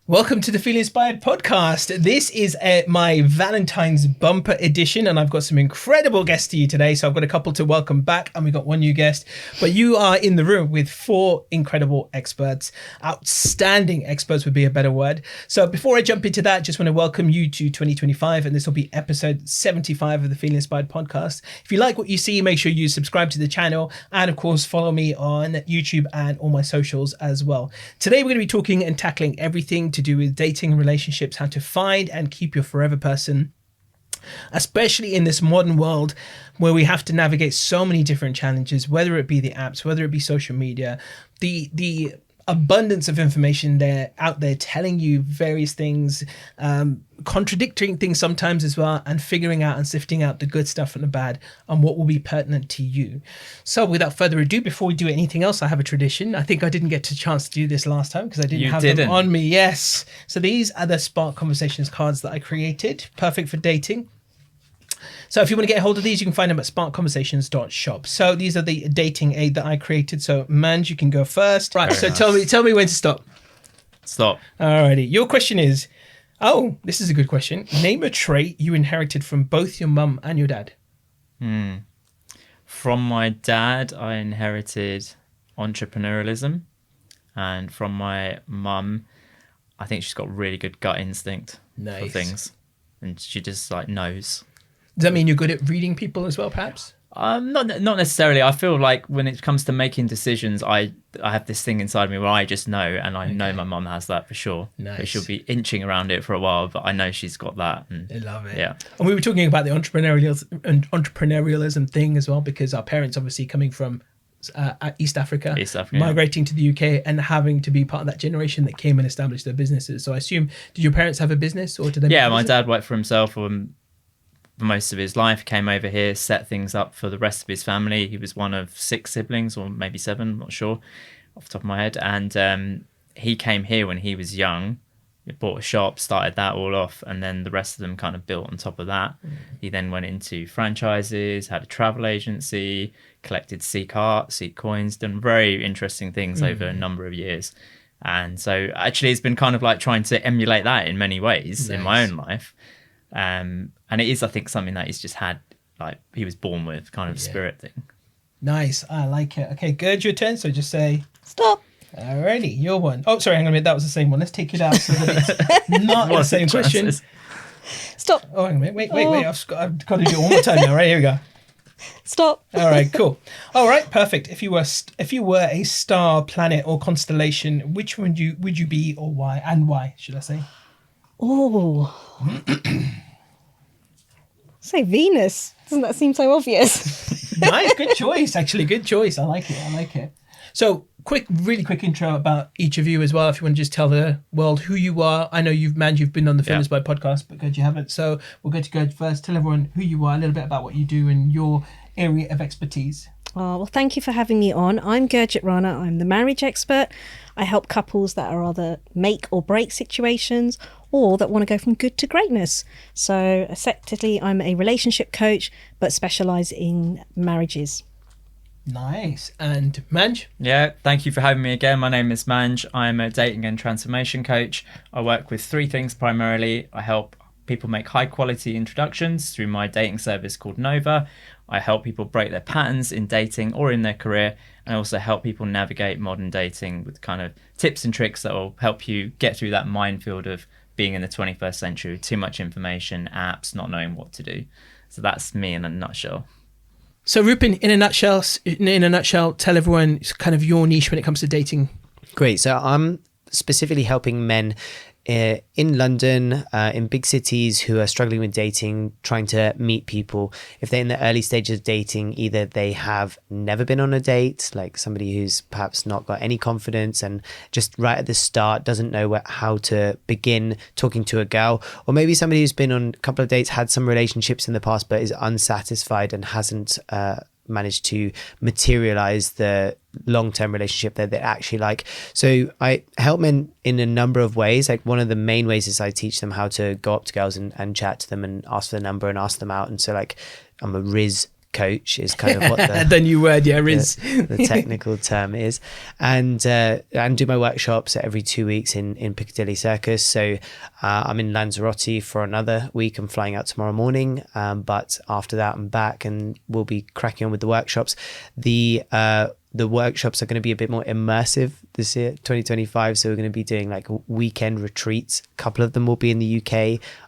Welcome to the Feel Inspired podcast. This is my Valentine's bumper edition, and I've got some incredible guests to you today. So I've got a couple to welcome back, and we've got one new guest. But you are in the room with four incredible experts. Outstanding experts would be a better word. So before I jump into that, just want to welcome you to 2025, and this will be episode 75 of the Feel Inspired podcast. If you like what you see, make sure you subscribe to the channel, and of course, follow me on YouTube and all my socials as well. Today, we're going to be talking and tackling everything to do with dating and relationships, how to find and keep your forever person, especially in this modern world where we have to navigate so many different challenges, whether it be the apps, whether it be social media, the abundance of information there out there telling you various things, contradicting things sometimes as well, and figuring out and sifting out the good stuff and the bad and what will be pertinent to you. So without further ado, before we do anything else, I have a tradition. I think I didn't get a chance to do this last time because I didn't have them on me. Yes. So these are the Spark Conversations cards that I created, perfect for dating. So if you want to get a hold of these, you can find them at sparkconversations.shop. So these are the dating aid that I created. So Manj, you can go first. Right. Very so nice. Tell me when to stop. Stop. Alrighty. Your question is, this is a good question. Name a trait you inherited from both your mum and your dad. From my dad, I inherited entrepreneurialism. And from my mum, I think she's got really good gut instinct for things. And she just knows. Does that mean you're good at reading people as well, perhaps? Not necessarily. I feel like when it comes to making decisions, I have this thing inside me where I just know, and I know my mum has that for sure. Nice. But she'll be inching around it for a while, but I know she's got that. I love it. Yeah. And we were talking about the entrepreneurialism thing as well, because our parents obviously coming from East Africa, migrating to the UK and having to be part of that generation that came and established their businesses. So I assume, did your parents have a business or did they? Yeah, my dad worked for himself for most of his life, came over here, set things up for the rest of his family. He was one of 6 siblings, or maybe 7, I'm not sure off the top of my head. And he came here when he was young. He bought a shop, started that all off, and then the rest of them kind of built on top of that. He then went into franchises, had a travel agency, collected Sikh art, Sikh coins, done very interesting things over a number of years. And so actually it's been kind of like trying to emulate that in many ways in my own life. And it is, I think, something that he's just had, like he was born with, kind of spirit thing. Nice. I like it. Okay, Gurj, your turn. So just say stop. Alrighty, your one. Oh, sorry, hang on a minute. That was the same one. Let's take it out so that it's not the same question. Stop. Oh, hang on a minute. Wait. I've got to do it one more time now. Right, here we go. Stop. All right, cool. All right, perfect. If you were a star, planet, or constellation, which one would you be, or why? And why, should I say? Oh. Say Venus. Doesn't that seem so obvious? Nice, good choice. Actually, good choice. I like it. So, really quick intro about each of you as well. If you want to just tell the world who you are. I know you've been on the Feel Inspired podcast, but good you haven't. So we'll go to Gurj first. Tell everyone who you are, a little bit about what you do and your area of expertise. Oh, well, thank you for having me on. I'm Gurjit Rana. I'm the marriage expert. I help couples that are either make or break situations or that want to go from good to greatness. So effectively, I'm a relationship coach, but specialise in marriages. Nice. And Manj? Yeah, thank you for having me again. My name is Manj. I'm a dating and transformation coach. I work with 3 things primarily. I help people make high quality introductions through my dating service called Nova. I help people break their patterns in dating or in their career. And I also help people navigate modern dating with kind of tips and tricks that will help you get through that minefield of being in the 21st century with too much information, apps, not knowing what to do. So that's me in a nutshell. So Rupin, in a nutshell, tell everyone kind of your niche when it comes to dating. Great. So I'm specifically helping men in London, in big cities who are struggling with dating, trying to meet people. If they're in the early stages of dating, either they have never been on a date, like somebody who's perhaps not got any confidence and just right at the start doesn't know how to begin talking to a girl, or maybe somebody who's been on a couple of dates, had some relationships in the past, but is unsatisfied and hasn't managed to materialize the long-term relationship that they actually like. So I help men in a number of ways. Like one of the main ways is I teach them how to go up to girls and chat to them and ask for the number and ask them out. And so like I'm a Riz coach is kind of what the new word, is. The technical term is, and do my workshops every 2 weeks in Piccadilly Circus. So I'm in Lanzarote for another week. I'm flying out tomorrow morning, but after that I'm back and we'll be cracking on with the workshops. The workshops are going to be a bit more immersive this year, 2025. So we're going to be doing like weekend retreats. A couple of them will be in the UK.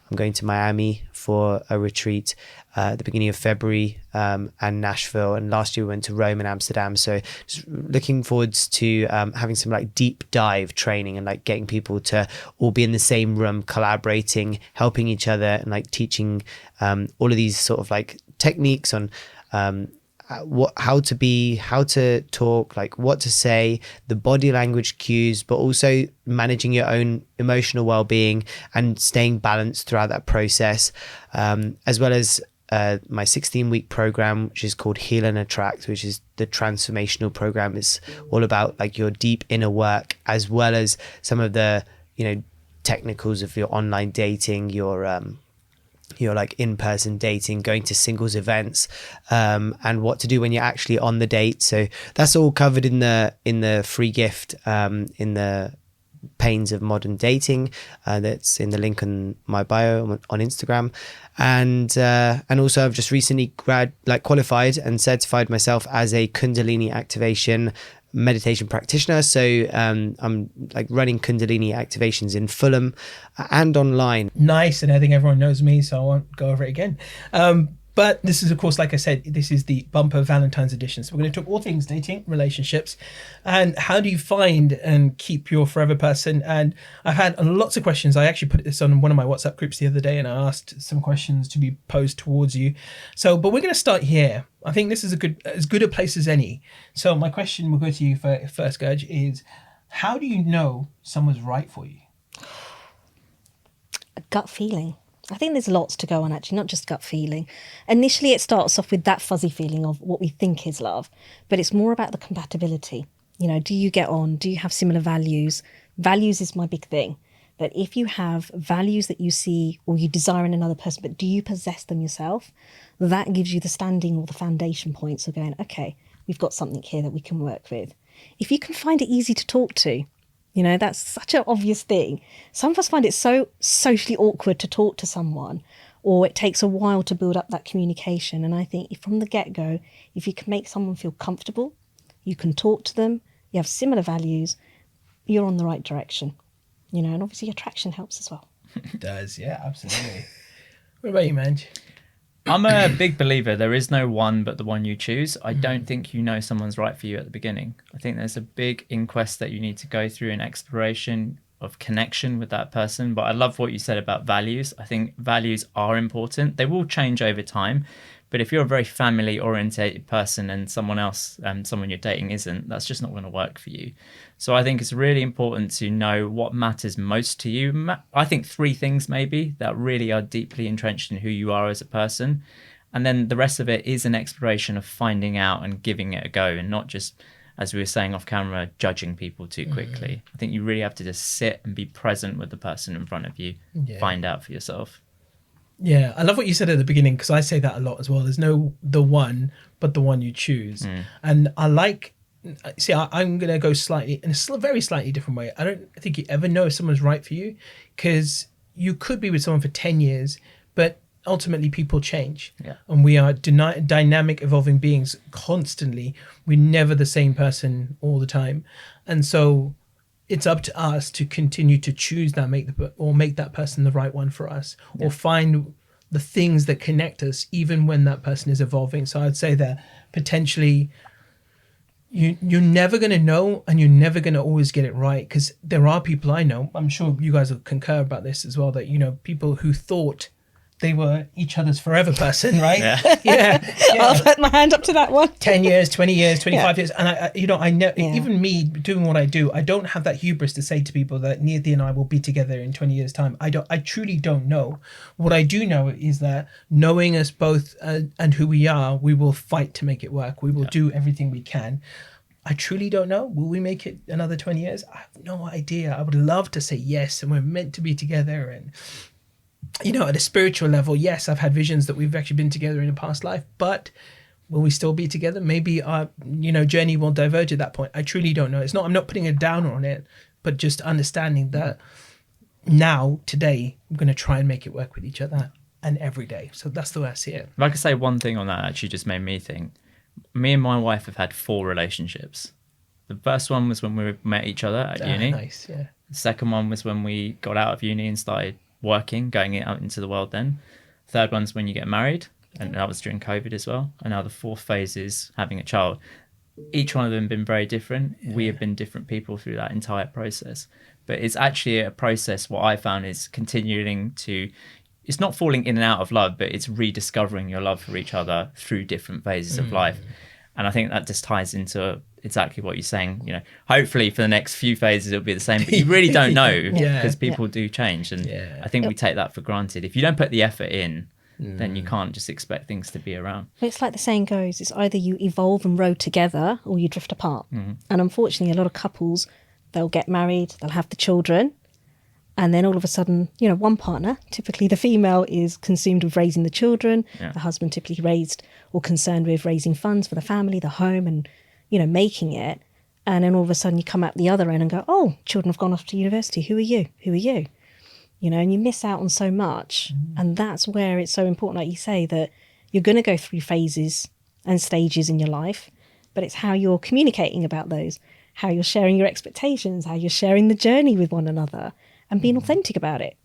I'm going to Miami for a retreat at the beginning of February, and Nashville. And last year we went to Rome and Amsterdam. So just looking forwds to having some like deep dive training and like getting people to all be in the same room, collaborating, helping each other, and like teaching all of these sort of like techniques on how to talk, like what to say, the body language cues, but also managing your own emotional well-being and staying balanced throughout that process, as well as my 16-week program, which is called Heal and Attract, which is the transformational program. It's all about like your deep inner work, as well as some of the technicals of your online dating, your like in-person dating, going to singles events, and what to do when you're actually on the date. So that's all covered in the free gift, in the Pains of Modern Dating, that's in the link on my bio on Instagram. And also I've just recently qualified and certified myself as a Kundalini activation meditation practitioner. So I'm like running Kundalini activations in Fulham and online. Nice. And I think everyone knows me, so I won't go over it again. But this is, of course, like I said, this is the bumper Valentine's edition. So we're going to talk all things dating, relationships, and how do you find and keep your forever person. And I've had lots of questions. I actually put this on one of my WhatsApp groups the other day, and I asked some questions to be posed towards you. So, but we're going to start here. I think this is as good a place as any. So my question will go to you first, Gurj, is how do you know someone's right for you? A gut feeling. I think there's lots to go on, actually, not just gut feeling. Initially, it starts off with that fuzzy feeling of what we think is love, but it's more about the compatibility. Do you get on? Do you have similar values? Values is my big thing. That if you have values that you see or you desire in another person, but do you possess them yourself? That gives you the standing or the foundation points of going, okay, we've got something here that we can work with. If you can find it easy to talk to, that's such an obvious thing. Some of us find it so socially awkward to talk to someone, or it takes a while to build up that communication. And I think from the get-go, if you can make someone feel comfortable, you can talk to them, you have similar values, you're on the right direction. And obviously attraction helps as well. It does, yeah, absolutely. What about you, Manj? I'm a big believer there is no one but the one you choose. I don't think you know someone's right for you at the beginning. I think there's a big inquest that you need to go through, an exploration of connection with that person. But I love what you said about values. I think values are important. They will change over time. But if you're a very family orientated person and someone you're dating isn't, that's just not going to work for you. So I think it's really important to know what matters most to you. I think 3 things maybe that really are deeply entrenched in who you are as a person. And then the rest of it is an exploration of finding out and giving it a go, and not just, as we were saying off camera, judging people too quickly. I think you really have to just sit and be present with the person in front of you, find out for yourself. Yeah, I love what you said at the beginning, because I say that a lot as well. There's no the one, but the one you choose. And I like, I'm going to go slightly, in a very slightly different way. I don't think you ever know if someone's right for you, because you could be with someone for 10 years, but ultimately people change. Yeah. And we are dynamic, evolving beings constantly. We're never the same person all the time. And so it's up to us to continue to choose that, make that person the right one for us, or find the things that connect us, even when that person is evolving. So I'd say that potentially you're never going to know, and you're never going to always get it right, because there are people I know, I'm sure you guys will concur about this as well, that, people who thought they were each other's forever person, right? Yeah. I'll put my hand up to that one. 10 years, 20 years, 25 years. And I know, even me doing what I do, I don't have that hubris to say to people that Neerthi and I will be together in 20 years time. I truly don't know. What I do know is that knowing us both and who we are, we will fight to make it work. We will do everything we can. I truly don't know. Will we make it another 20 years? I have no idea. I would love to say yes, and we're meant to be together. And at a spiritual level, yes, I've had visions that we've actually been together in a past life, but will we still be together? Maybe our, journey will diverge at that point. I truly don't know. I'm not putting a downer on it, but just understanding that now, today, I'm going to try and make it work with each other and every day. So that's the way I see it. If I could say one thing on that, actually just made me think. Me and my wife have had 4 relationships. The first one was when we met each other at uni. Nice, yeah. The second one was when we got out of uni and started working, going out into the world then. Third one's when you get married, and that was during COVID as well. And now the 4th phase is having a child. Each one of them been very different. Yeah. We have been different people through that entire process. But it's actually a process, what I found is continuing to, it's not falling in and out of love, but it's rediscovering your love for each other through different phases of life. And I think that just ties into exactly what you're saying. Hopefully for the next few phases it'll be the same, but you really don't know because people do change. And I think we take that for granted. If you don't put the effort in, then you can't just expect things to be around. It's like the saying goes, it's either you evolve and grow together or you drift apart. And unfortunately, a lot of couples, they'll get married, they'll have the children, and then all of a sudden, one partner, typically the female, is consumed with raising the children, the husband typically raised or concerned with raising funds for the family, the home, and, making it. And then all of a sudden you come out the other end and go, oh, children have gone off to university. Who are you? Who are you? And you miss out on so much. And that's where it's so important, like you say, that you're going to go through phases and stages in your life, but it's how you're communicating about those, how you're sharing your expectations, how you're sharing the journey with one another and being authentic about it,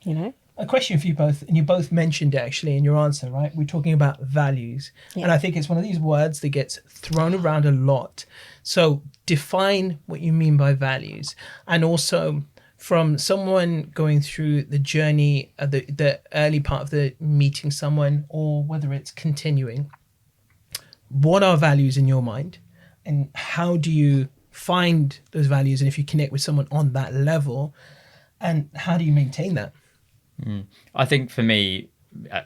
A question for you both, and you both mentioned it actually in your answer, right? We're talking about values. Yeah. And I think it's one of these words that gets thrown around a lot. So define what you mean by values. And also, from someone going through the journey, the early part of the meeting someone, or whether it's continuing, what are values in your mind? And how do you find those values? And if you connect with someone on that level, and how do you maintain that? I think for me,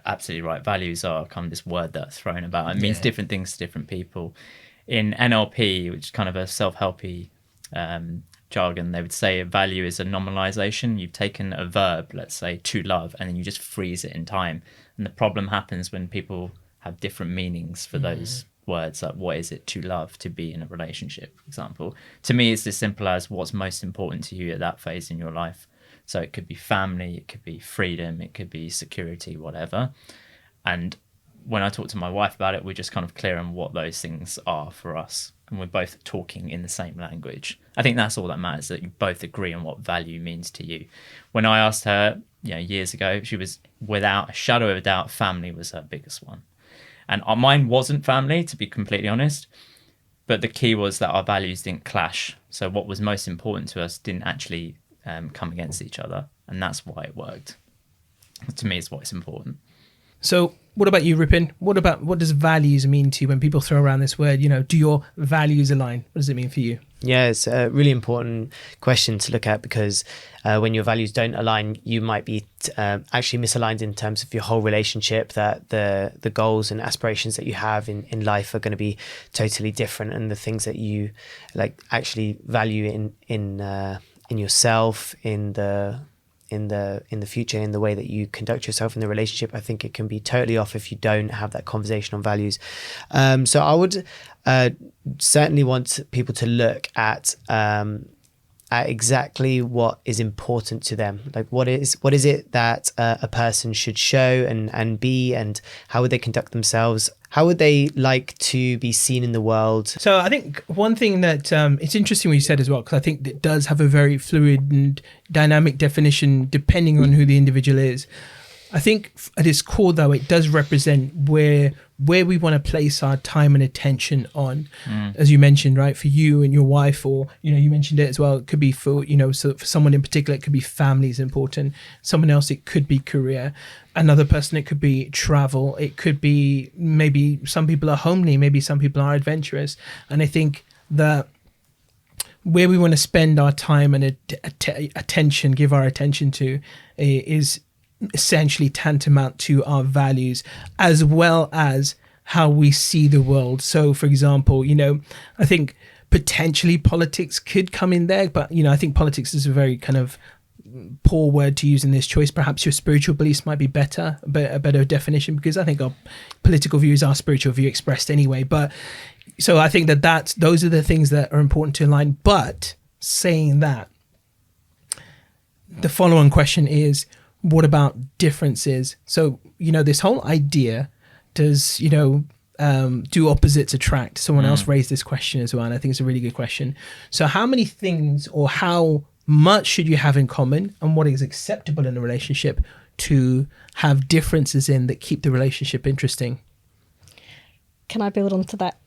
absolutely right. Values are kind of this word that's thrown about. It means different things to different people. In NLP, which is kind of a self-helpy jargon, they would say a value is a nominalization. You've taken a verb, let's say to love, and then you just freeze it in time. And the problem happens when people have different meanings for those words, like what is it to love, to be in a relationship, for example. To me, it's as simple as what's most important to you at that phase in your life. So it could be family, it could be freedom, it could be security, whatever. And when I talk to my wife about it, we're just kind of clear on what those things are for us. And we're both talking in the same language. I think that's all that matters, that you both agree on what value means to you. When I asked her, years ago, she was, without a shadow of a doubt, family was her biggest one. And mine wasn't family, to be completely honest. But the key was that our values didn't clash. So what was most important to us didn't actually come against each other, and that's why it worked. To me, it's what's important. So what about you, Rupin? What does values mean to you when people throw around this word? Do your values align? What does it mean for you? Yeah, it's a really important question to look at, because when your values don't align, you might be actually misaligned in terms of your whole relationship, that the goals and aspirations that you have in life are going to be totally different, and the things that you actually value in yourself, in the future, in the way that you conduct yourself in the relationship, I think it can be totally off if you don't have that conversation on values. So I would certainly want people to look at exactly what is important to them. Like what is it that a person should show and be, and how would they conduct themselves? How would they like to be seen in the world? So I think one thing that it's interesting what you said as well, because I think it does have a very fluid and dynamic definition depending on who the individual is. I think at its core, though, it does represent where we want to place our time and attention on, as you mentioned, right? For you and your wife, or, you mentioned it as well. It could be for, so for someone in particular, it could be family is important. Someone else, it could be career. Another person, it could be travel. It could be maybe some people are homely. Maybe some people are adventurous. And I think that where we want to spend our time and attention, give our attention to, is essentially tantamount to our values, as well as how we see the world. So for example, I think potentially politics could come in there, but I think politics is a very kind of poor word to use in this choice. Perhaps your spiritual beliefs might be better, but a better definition, because I think our political views are spiritual view expressed anyway. But so I think those are the things that are important to align. But saying that, the following question is, what about differences? So, this whole idea, does, do opposites attract? Someone else raised this question as well, and I think it's a really good question. So how many things, or how much should you have in common, and what is acceptable in a relationship to have differences in that keep the relationship interesting? Can I build on to that?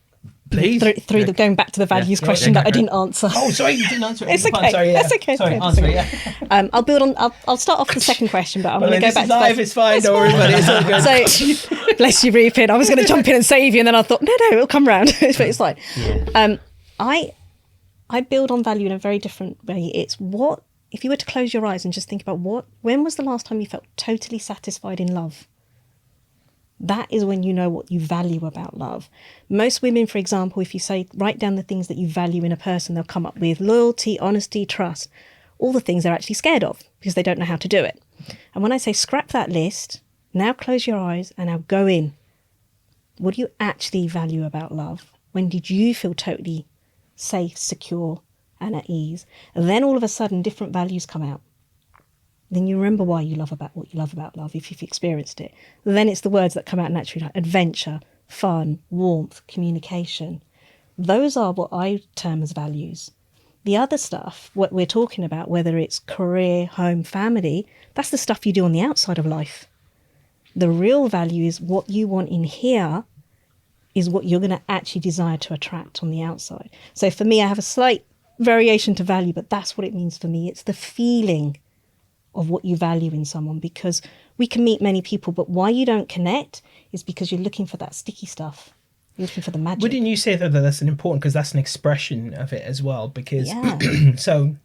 Please. Through the going back to the values question that I didn't answer. Oh, sorry, you didn't answer it. It's okay. Sorry, That's okay. Sorry, It's answer okay. it, yeah. I'll build on. I'll start off the second question, but I'm going to go back to live, it's fine, don't worry about it. It's all good. So, bless you, Rupin. I was going to jump in and save you, and then I thought, no, it'll come round. But it's like, I build on value in a very different way. It's what, if you were to close your eyes and just think about when was the last time you felt totally satisfied in love? That is when you know what you value about love. Most women, for example, if you say, write down the things that you value in a person, they'll come up with loyalty, honesty, trust, all the things they're actually scared of because they don't know how to do it. And when I say scrap that list, now close your eyes and now go in. What do you actually value about love? When did you feel totally safe, secure, and at ease? And then all of a sudden, different values come out. Then you remember why you love about what you love about love, if you've experienced it. Then it's the words that come out naturally, like adventure, fun, warmth, communication. Those are what I term as values. The other stuff, what we're talking about, whether it's career, home, family, that's the stuff you do on the outside of life. The real value is what you want in here is what you're going to actually desire to attract on the outside. So for me, I have a slight variation to value, but that's what it means for me. It's the feeling of what you value in someone, because we can meet many people, but why you don't connect is because you're looking for that sticky stuff. You're looking for the magic. Wouldn't you say that that's an important, because that's an expression of it as well? Because so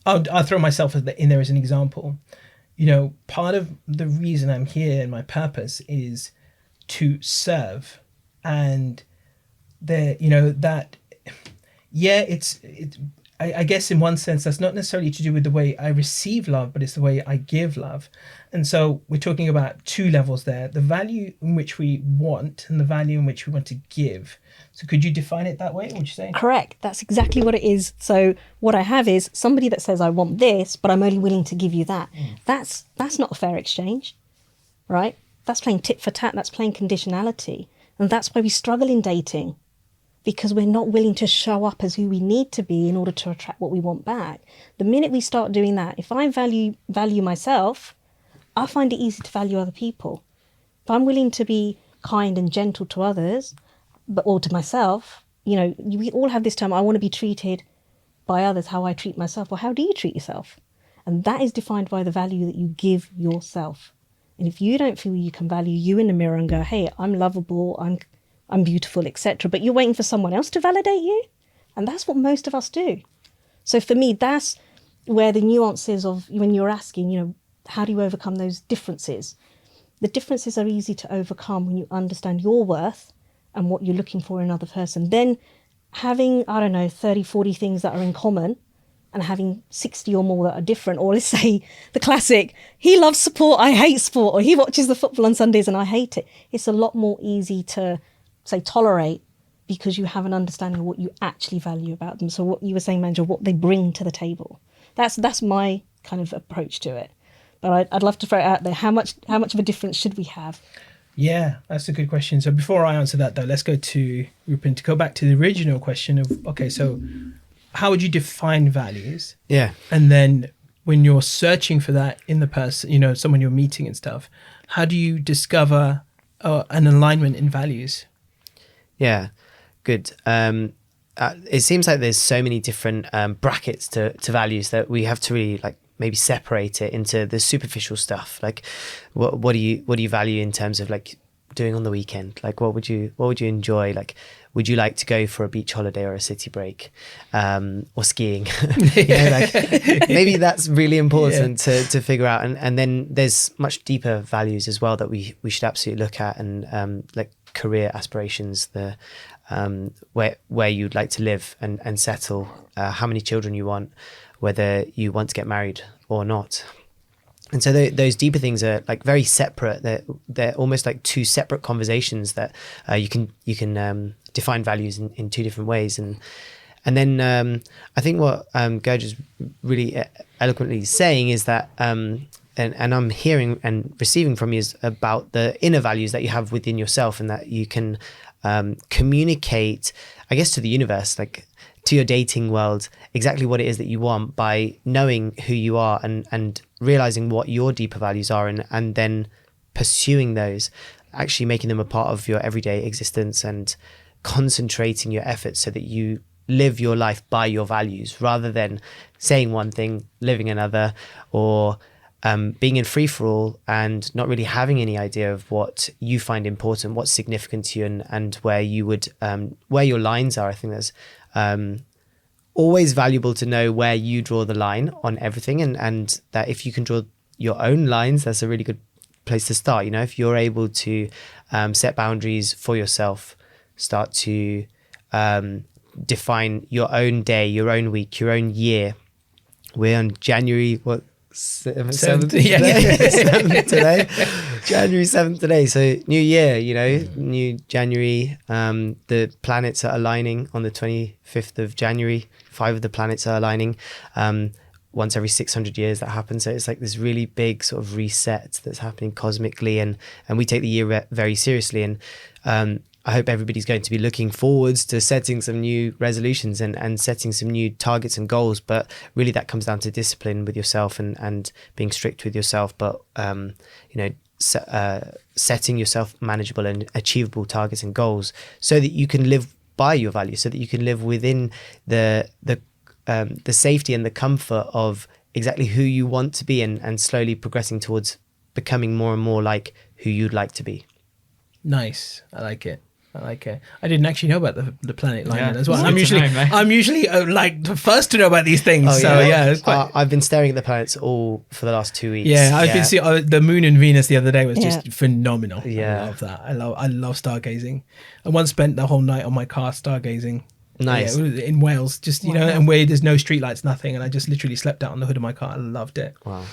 I'll throw myself in there as an example. Part of the reason I'm here and my purpose is to serve, and I guess in one sense, that's not necessarily to do with the way I receive love, but it's the way I give love. And so we're talking about two levels there, the value in which we want and the value in which we want to give. So could you define it that way, would you say? Correct. That's exactly what it is. So what I have is somebody that says, I want this, but I'm only willing to give you that. That's not a fair exchange, right? That's playing tit for tat. That's playing conditionality. And that's why we struggle in dating, because we're not willing to show up as who we need to be in order to attract what we want back. The minute we start doing that, if I value myself, I find it easy to value other people. If I'm willing to be kind and gentle to others, or to myself, we all have this term, I want to be treated by others how I treat myself. Well, how do you treat yourself? And that is defined by the value that you give yourself. And if you don't feel you can value you in the mirror and go, hey, I'm lovable, I'm beautiful, etc., but you're waiting for someone else to validate you, and that's what most of us do. So for me, that's where the nuances of when you're asking, how do you overcome those differences? The differences are easy to overcome when you understand your worth and what you're looking for in another person. Then having, 30, 40 things that are in common and having 60 or more that are different, or let's say the classic, he loves sport, I hate sport, or he watches the football on Sundays and I hate it. It's a lot more easy to tolerate, because you have an understanding of what you actually value about them. So what you were saying, Manj, what they bring to the table. That's my kind of approach to it. But I'd love to throw it out there. How much of a difference should we have? Yeah, that's a good question. So before I answer that, though, let's go to Rupin to go back to the original question of, okay, so how would you define values? Yeah. And then when you're searching for that in the person, someone you're meeting and stuff, how do you discover an alignment in values? Yeah, good. It seems like there's so many different brackets to values that we have to really maybe separate it into the superficial stuff. Like, what do you value in terms of doing on the weekend? What would you enjoy? Would you like to go for a beach holiday or a city break, or skiing? Maybe that's really important to figure out. And then there's much deeper values as well that we should absolutely look at, and career aspirations, the where you'd like to live and settle, how many children you want, whether you want to get married or not. And so those deeper things are like very separate. They're almost like two separate conversations that you can define values in two different ways. And then I think what Gurj is really eloquently saying is that, and I'm hearing and receiving from you, is about the inner values that you have within yourself, and that you can communicate, I guess, to the universe, like to your dating world, exactly what it is that you want by knowing who you are and realizing what your deeper values are, and then pursuing those, actually making them a part of your everyday existence and concentrating your efforts so that you live your life by your values rather than saying one thing, living another, or being in free for all and not really having any idea of what you find important, what's significant to you, and where you would where your lines are. I think that's always valuable to know where you draw the line on everything, and that if you can draw your own lines, that's a really good place to start. You know, if you're able to set boundaries for yourself, start to define your own day, your own week, your own year. We're on January 7th today. January 7th today. So new year, you know, new January. The planets are aligning on the 25th of January. 5 of the planets are aligning. Once every 600 years that happens. So it's like this really big sort of reset that's happening cosmically, and we take the year very seriously. And I hope everybody's going to be looking forwards to setting some new resolutions and setting some new targets and goals. But really that comes down to discipline with yourself and being strict with yourself. But, setting yourself manageable and achievable targets and goals so that you can live by your values, so that you can live within the safety and the comfort of exactly who you want to be, and slowly progressing towards becoming more and more like who you'd like to be. Nice. I like it. I didn't actually know about the planet alignment as well. It's I'm good to usually know, mate. I'm usually like the first to know about these things. Oh, so yeah. it's quite. I've been staring at the planets all for the last 2 weeks. Yeah, I've been seeing the moon and Venus the other day was just Yeah. phenomenal. Yeah. I love that. I love stargazing. I once spent the whole night on my car stargazing. Nice. Yeah, it was in Wales, just you know, and where there's no streetlights, nothing, and I just literally slept out on the hood of my car. I loved it. Wow.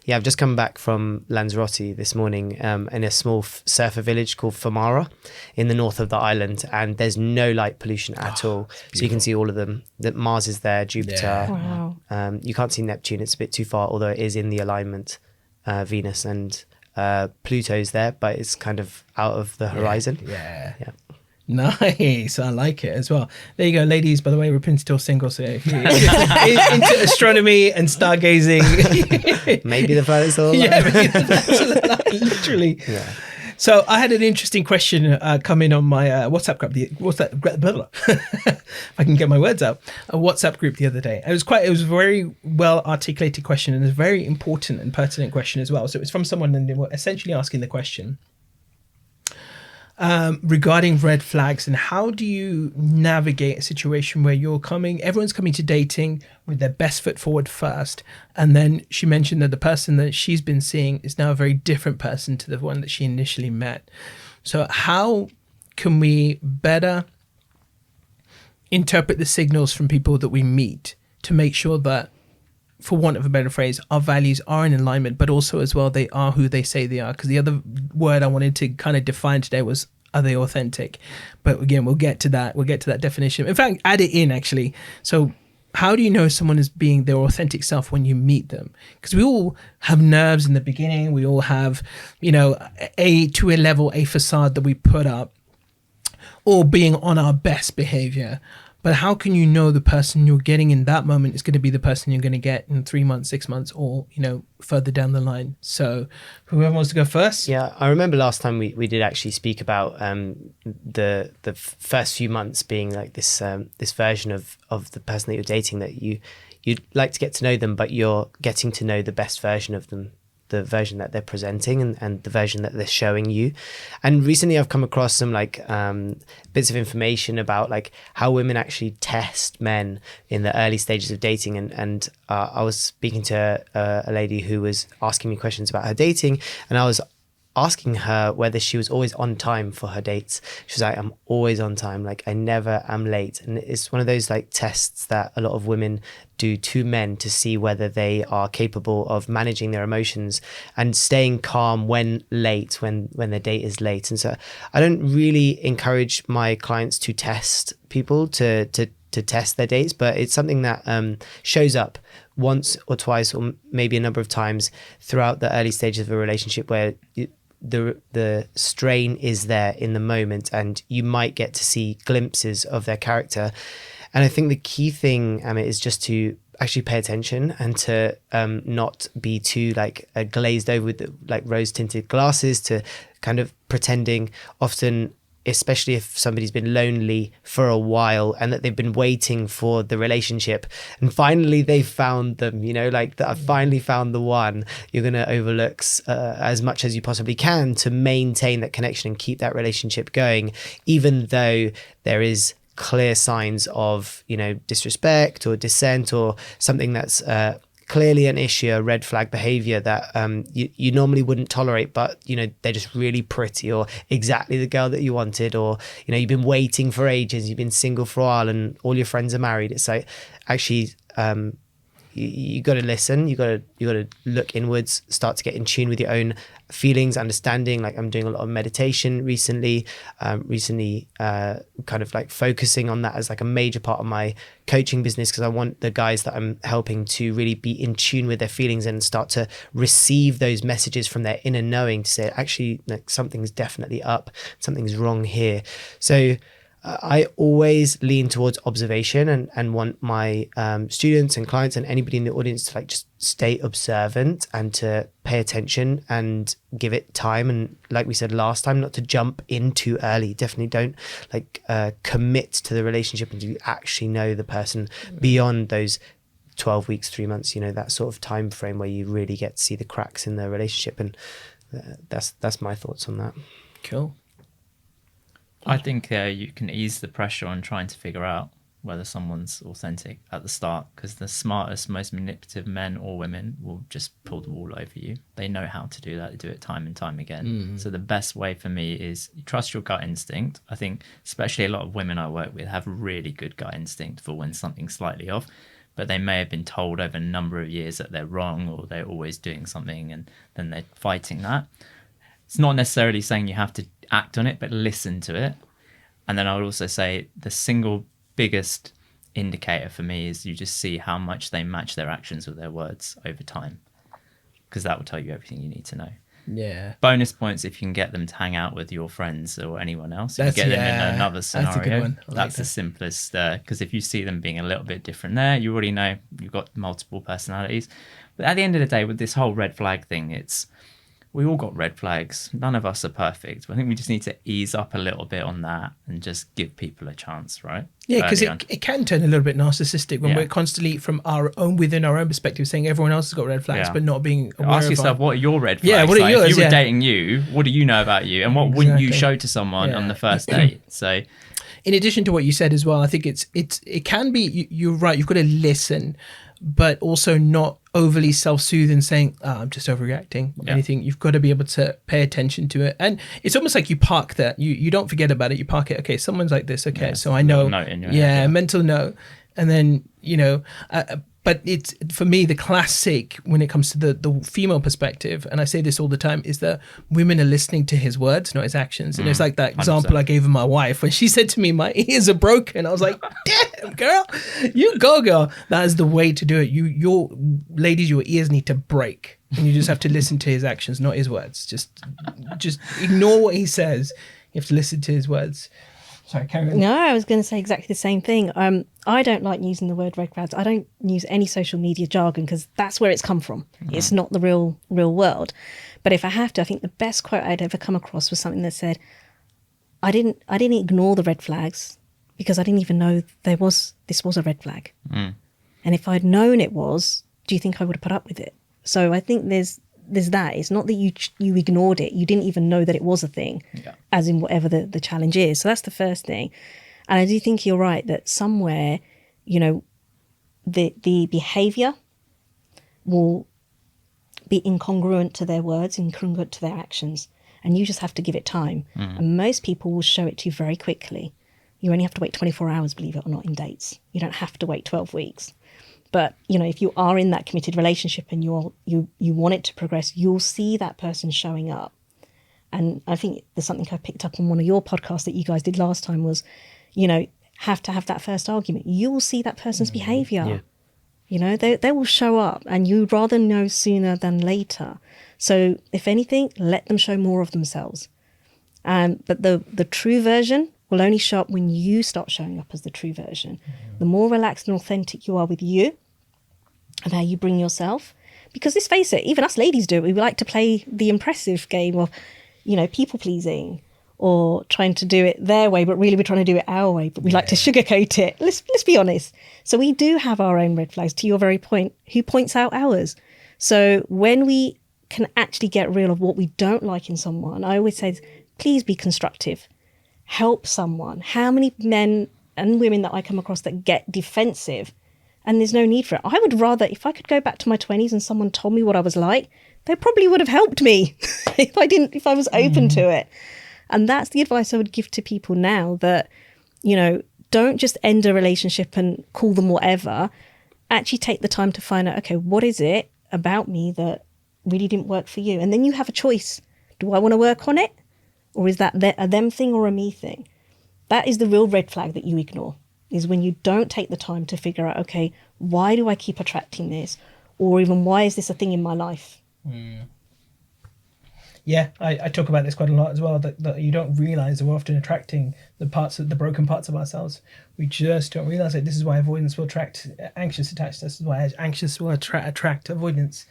Yeah, I've just come back from Lanzarote this morning in a small surfer village called Famara in the north of the island, and there's no light pollution at all. So you can see all of them. That Mars is there, Jupiter. Yeah. Wow. You can't see Neptune, it's a bit too far, although it is in the alignment, Venus, and Pluto's there, but it's kind of out of the horizon. Yeah. Yeah. Nice. I like it as well. There you go, ladies. By the way, Rupin's still single, so if you're into astronomy and stargazing, Maybe the planets are all yeah, literally. Yeah. So I had an interesting question come in on my WhatsApp group. If I can get my words out, a WhatsApp group the other day. It was a very well articulated question, and a very important and pertinent question as well. So it was from someone, and they were essentially asking the question regarding red flags, and how do you navigate a situation where everyone's coming to dating with their best foot forward first, and then she mentioned that the person that she's been seeing is now a very different person to the one that she initially met. So how can we better interpret the signals from people that we meet to make sure that, for want of a better phrase, our values are in alignment, but also as well, they are who they say they are? Because the other word I wanted to kind of define today was, are they authentic? But again, we'll get to that. We'll get to that definition. In fact, add it in actually. So how do you know someone is being their authentic self when you meet them? Because we all have nerves in the beginning. We all have, to a level, a facade that we put up, or being on our best behavior. But how can you know the person you're getting in that moment is going to be the person you're going to get in 3 months, 6 months, or, further down the line? So whoever wants to go first? Yeah, I remember last time we did actually speak about the first few months being like this version of the person that you're dating, that you'd like to get to know them, but you're getting to know the best version of them, the version that they're presenting and the version that they're showing you. And recently I've come across some bits of information about how women actually test men in the early stages of dating. And I was speaking to a lady who was asking me questions about her dating, and I was asking her whether she was always on time for her dates. She was like, I'm always on time. Like, I never am late. And it's one of those like tests that a lot of women do to men to see whether they are capable of managing their emotions and staying calm when late, when their date is late. And so I don't really encourage my clients to test people to test their dates, but it's something that shows up once or twice or maybe a number of times throughout the early stages of a relationship where the strain is there in the moment, and you might get to see glimpses of their character. And I think the key thing, Amit, is just to actually pay attention and to not be too like glazed over with like rose tinted glasses, to kind of pretending. Often, especially if somebody's been lonely for a while and that they've been waiting for the relationship and finally they found them, like that, I've finally found the one, you're going to overlook as much as you possibly can to maintain that connection and keep that relationship going, even though there is clear signs of, disrespect or dissent or something that's clearly an issue, a red flag behavior that you normally wouldn't tolerate, but they're just really pretty, or exactly the girl that you wanted, or you've been waiting for ages, you've been single for a while and all your friends are married. It's like, actually you got to listen, you got to look inwards, start to get in tune with your own feelings, understanding. Like, I'm doing a lot of meditation recently, kind of like focusing on that as like a major part of my coaching business, because I want the guys that I'm helping to really be in tune with their feelings and start to receive those messages from their inner knowing to say, actually, like, something's definitely up, something's wrong here. So I always lean towards observation and want my students and clients and anybody in the audience to like just stay observant and to pay attention and give it time. And like we said last time, not to jump in too early. Definitely don't like commit to the relationship until you actually know the person beyond those 12 weeks, 3 months, that sort of time frame where you really get to see the cracks in the relationship. And that's my thoughts on that. Cool. I think you can ease the pressure on trying to figure out whether someone's authentic at the start, because the smartest, most manipulative men or women will just pull the wool over you. They know how to do that. They do it time and time again. So the best way for me is you trust your gut instinct. I think especially a lot of women I work with have really good gut instinct for when something's slightly off, but they may have been told over a number of years that they're wrong or they're always doing something, and then they're fighting that. It's not necessarily saying you have to act on it, but listen to it. And then I would also say the single biggest indicator for me is you just see how much they match their actions with their words over time, because that will tell you everything you need to know. Yeah. Bonus points if you can get them to hang out with your friends or anyone else. If you get them in another scenario. That's a good one. That's the simplest, because if you see them being a little bit different there, you already know you've got multiple personalities. But at the end of the day, with this whole red flag thing, we all got red flags. None of us are perfect. I think we just need to ease up a little bit on that and just give people a chance, right? Yeah, because it can turn a little bit narcissistic when we're constantly from within our own perspective saying everyone else has got red flags, but not being aware. Ask yourself, what are your red flags? Yeah, what are yours? If you were dating you, what do you know about you? And what wouldn't you show to someone on the first date? So, in addition to what you said as well, I think it can be, you're right, you've got to listen, but also not overly self-soothing, saying, I'm just overreacting or anything. You've got to be able to pay attention to it. And it's almost like you park that. You don't forget about it. You park it. Okay, someone's like this. Okay, so I know. Note in your head, mental note. And then, but it's, for me, the classic when it comes to the female perspective, and I say this all the time, is that women are listening to his words, not his actions. And it's like that example 100%. I gave of my wife when she said to me, my ears are broken. I was like, damn, girl, you go, girl. That is the way to do it. Your ladies, your ears need to break. And you just have to listen to his actions, not his words. Just ignore what he says. You have to listen to his words. Sorry, carry on. No, I was going to say exactly the same thing. I don't like using the word red flags. I don't use any social media jargon because that's where it's come from. It's not the real world. But if I have to, I think the best quote I'd ever come across was something that said, I didn't ignore the red flags because I didn't even know this was a red flag. And if I'd known it was, do you think I would have put up with it? So I think there's that. It's not that you ignored it. You didn't even know that it was a thing, as in whatever the challenge is. So that's the first thing. And I do think you're right that somewhere, the behavior will be incongruent to their words, incongruent to their actions. and you just have to give it time. And most people will show it to you very quickly. You only have to wait 24 hours, believe it or not, in dates. You don't have to wait 12 weeks. But, if you are in that committed relationship and you want it to progress, you'll see that person showing up. And I think there's something I picked up on one of your podcasts that you guys did last time was, have to have that first argument. You will see that person's behaviour. Yeah. They will show up, and you'd rather know sooner than later. So if anything, let them show more of themselves. But the true version will only show up when you start showing up as the true version. The more relaxed and authentic you are with you and how you bring yourself. Because let's face it, even us ladies do it. We like to play the impressive game of, people pleasing or trying to do it their way, but really we're trying to do it our way, but we like to sugarcoat it. Let's be honest. So we do have our own red flags, to your very point. Who points out ours? So when we can actually get real of what we don't like in someone, I always say, please be constructive. Help someone. How many men and women that I come across that get defensive, and there's no need for it. I would rather, if I could go back to my 20s and someone told me what I was like, they probably would have helped me if I was open to it. And that's the advice I would give to people now, that, don't just end a relationship and call them whatever. Actually take the time to find out, okay, what is it about me that really didn't work for you? And then you have a choice. Do I want to work on it? Or is that a them thing or a me thing? That is the real red flag that you ignore, is when you don't take the time to figure out, okay, why do I keep attracting this? Or even why is this a thing in my life? Yeah, I talk about this quite a lot as well, that you don't realise that we're often attracting the broken parts of ourselves. We just don't realise it. This is why avoidance will attract anxious attached. This is why anxious will attract avoidance.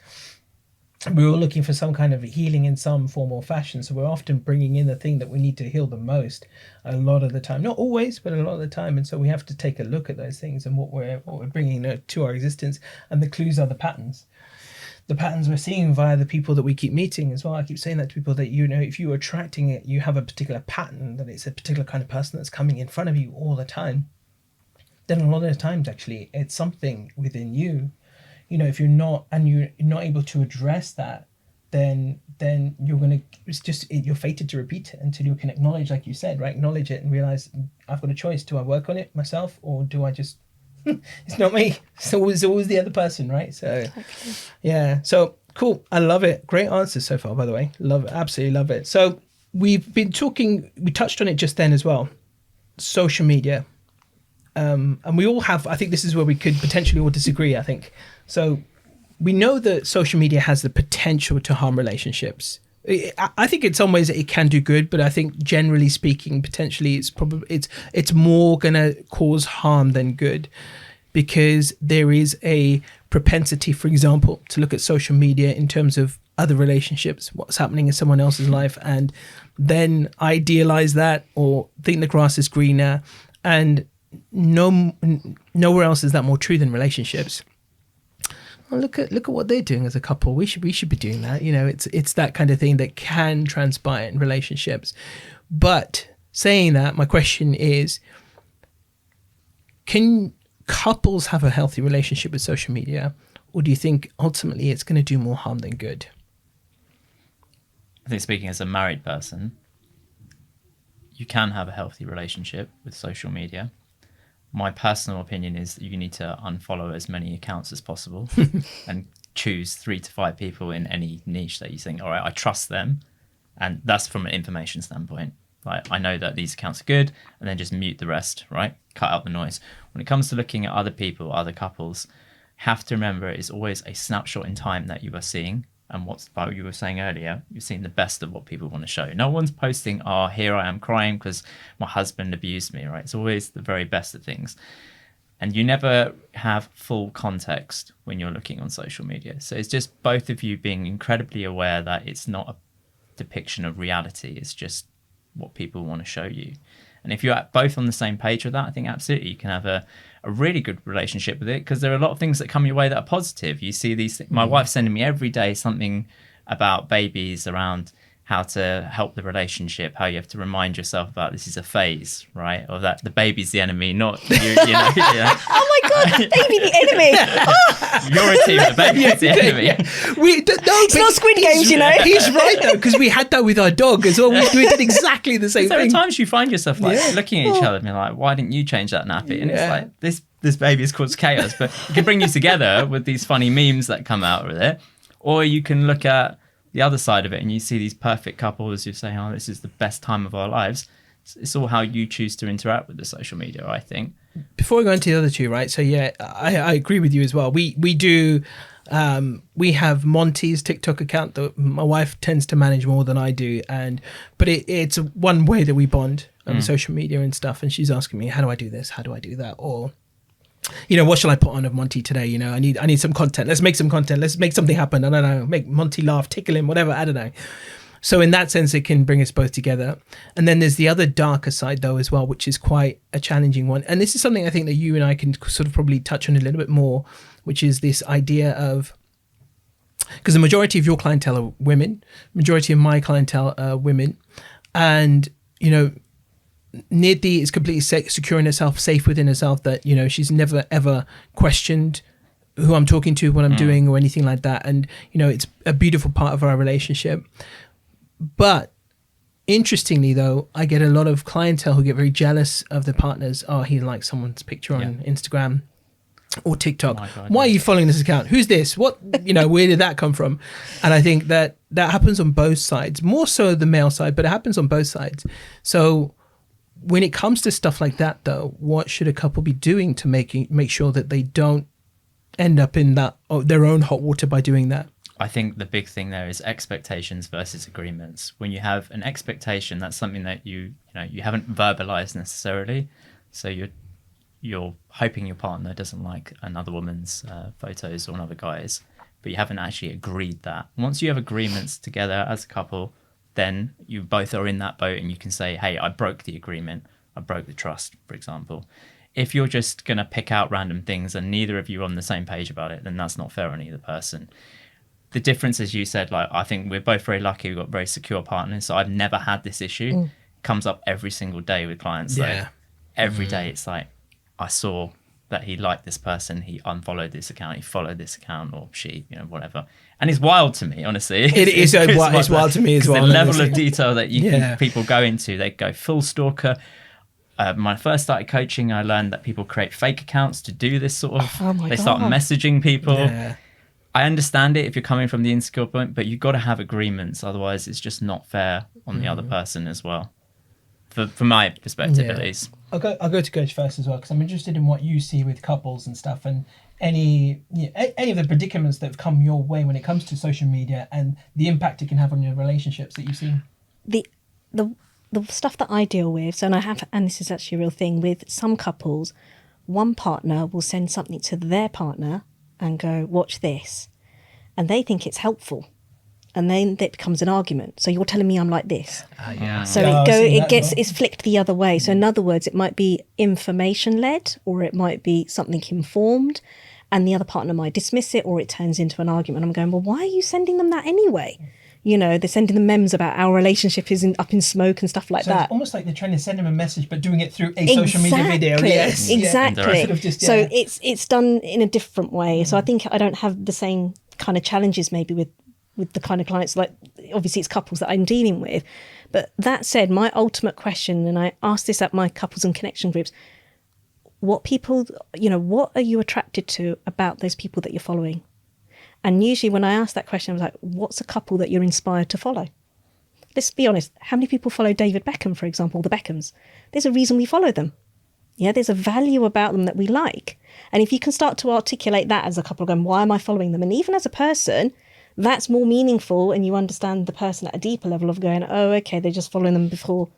We're all looking for some kind of healing in some form or fashion. So we're often bringing in the thing that we need to heal the most a lot of the time. Not always, but a lot of the time. And so we have to take a look at those things and what we're bringing to our existence. And the clues are the patterns. The patterns we're seeing via the people that we keep meeting as well. I keep saying that to people, that, if you're attracting it, you have a particular pattern, that it's a particular kind of person that's coming in front of you all the time. Then a lot of the times, actually, it's something within you. If you're not able to address that, then you're fated to repeat it until you can acknowledge, like you said, right? Acknowledge it and realize, I've got a choice. Do I work on it myself, or do I just, it's not me. It's always the other person, right? So, exactly. Yeah. So cool. I love it. Great answers so far, by the way. Love it. Absolutely love it. So we touched on it just then as well. Social media. And we all have, I think this is where we could potentially all disagree, I think. So we know that social media has the potential to harm relationships. I think in some ways it can do good, but I think generally speaking, potentially it's more going to cause harm than good, because there is a propensity, for example, to look at social media in terms of other relationships, what's happening in someone else's life, and then idealize that or think the grass is greener, and nowhere else is that more true than relationships. Well, look at what they're doing as a couple. We should be doing that. It's that kind of thing that can transpire in relationships. But saying that, my question is, can couples have a healthy relationship with social media, or do you think ultimately it's going to do more harm than good? I think, speaking as a married person, you can have a healthy relationship with social media. My personal opinion is that you need to unfollow as many accounts as possible and choose 3 to 5 people in any niche that you think, all right, I trust them. And that's from an information standpoint. Like, I know that these accounts are good, and then just mute the rest, right? Cut out the noise. When it comes to looking at other people, other couples, have to remember it is always a snapshot in time that you are seeing. And what's like you were saying earlier, you're seeing the best of what people want to show. No one's posting, here I am crying because my husband abused me, right? It's always the very best of things. And you never have full context when you're looking on social media. So it's just both of you being incredibly aware that it's not a depiction of reality. It's just what people want to show you. And if you're both on the same page with that, I think absolutely you can have a really good relationship with it, because there are a lot of things that come your way that are positive. You see these, my wife's sending me every day something about babies, around how to help the relationship, how you have to remind yourself about this is a phase, right? Or that the baby's the enemy, not you. Oh my God, baby, the enemy. You're a team, the baby's the enemy. Yeah. It's not Squid Games, you know. He's right though, because we had that with our dog as well. We did exactly the same There are thing. times you find yourself looking at each other and being like, why didn't you change that nappy? And it's like, this baby has caused chaos. But it can bring you together with these funny memes that come out with it. Or you can look at the other side of it and you see these perfect couples who say, oh, this is the best time of our lives. It's all how you choose to interact with the social media, I think. Before we go into the other two, right? So yeah, I agree with you as well. We do, we have Monty's TikTok account that my wife tends to manage more than I do, but it's one way that we bond on social media and stuff. And she's asking me, how do I do this? How do I do that? Or, what shall I put on of Monty today? I need some content. Let's make some content. Let's make something happen. I don't know, make Monty laugh, tickle him, whatever. I don't know. So in that sense, it can bring us both together. And then there's the other darker side though as well, which is quite a challenging one. And this is something I think that you and I can sort of probably touch on a little bit more, which is this idea of, because the majority of your clientele are women, majority of my clientele are women. And, Nidhi is completely secure in herself, safe within herself, that, she's never ever questioned who I'm talking to, what I'm doing or anything like that. And, it's a beautiful part of our relationship. But interestingly, though, I get a lot of clientele who get very jealous of their partners. Oh, he likes someone's picture on Instagram or TikTok. Oh God, why are you following this account? Who's this? What, where did that come from? And I think that happens on both sides, more so the male side, but it happens on both sides. So when it comes to stuff like that, though, what should a couple be doing to make sure that they don't end up in their own hot water by doing that? I think the big thing there is expectations versus agreements. When you have an expectation, that's something that you haven't verbalized necessarily. So you're hoping your partner doesn't like another woman's photos or another guy's, but you haven't actually agreed that. Once you have agreements together as a couple, then you both are in that boat and you can say, hey, I broke the agreement. I broke the trust, for example. If you're just going to pick out random things and neither of you are on the same page about it, then that's not fair on either person. The difference, as you said, I think we're both very lucky. We've got very secure partners. So I've never had this issue. It comes up every single day with clients. Every day it's like, I saw that he liked this person. He unfollowed this account. He followed this account, or she, whatever. And it's wild to me, honestly. It's wild to me as well. The level of detail that people go into, they go full stalker. When I first started coaching, I learned that people create fake accounts to do this sort of. They start messaging people. Yeah. I understand it if you're coming from the insecure point, but you've got to have agreements. Otherwise, it's just not fair on the other person as well. From my perspective, at least. I'll go to Coach first as well, because I'm interested in what you see with couples and stuff, and any of the predicaments that have come your way when it comes to social media and the impact it can have on your relationships that you've seen. The stuff that I deal with, and this is actually a real thing with some couples, one partner will send something to their partner and go, watch this, and they think it's helpful. And then it becomes an argument. So you're telling me I'm like this. So it's flicked the other way. So in other words, it might be information led, or it might be something informed, and the other partner might dismiss it, or it turns into an argument. I'm going, well, why are you sending them that anyway? They're sending them memes about our relationship is up in smoke and stuff like that. It's almost like they're trying to send them a message, but doing it through a social media video. Yes, exactly. Yeah. So it's done in a different way. So I think I don't have the same kind of challenges maybe with the kind of clients, like obviously it's couples that I'm dealing with. But that said, my ultimate question, and I asked this at my couples and connection groups, what are you attracted to about those people that you're following? And usually when I ask that question, I was like, what's a couple that you're inspired to follow? Let's be honest. How many people follow David Beckham, for example, the Beckhams? There's a reason we follow them. Yeah, there's a value about them that we like. And if you can start to articulate that as a couple, going, why am I following them? And even as a person, that's more meaningful, and you understand the person at a deeper level of going, oh, okay, they're just following them before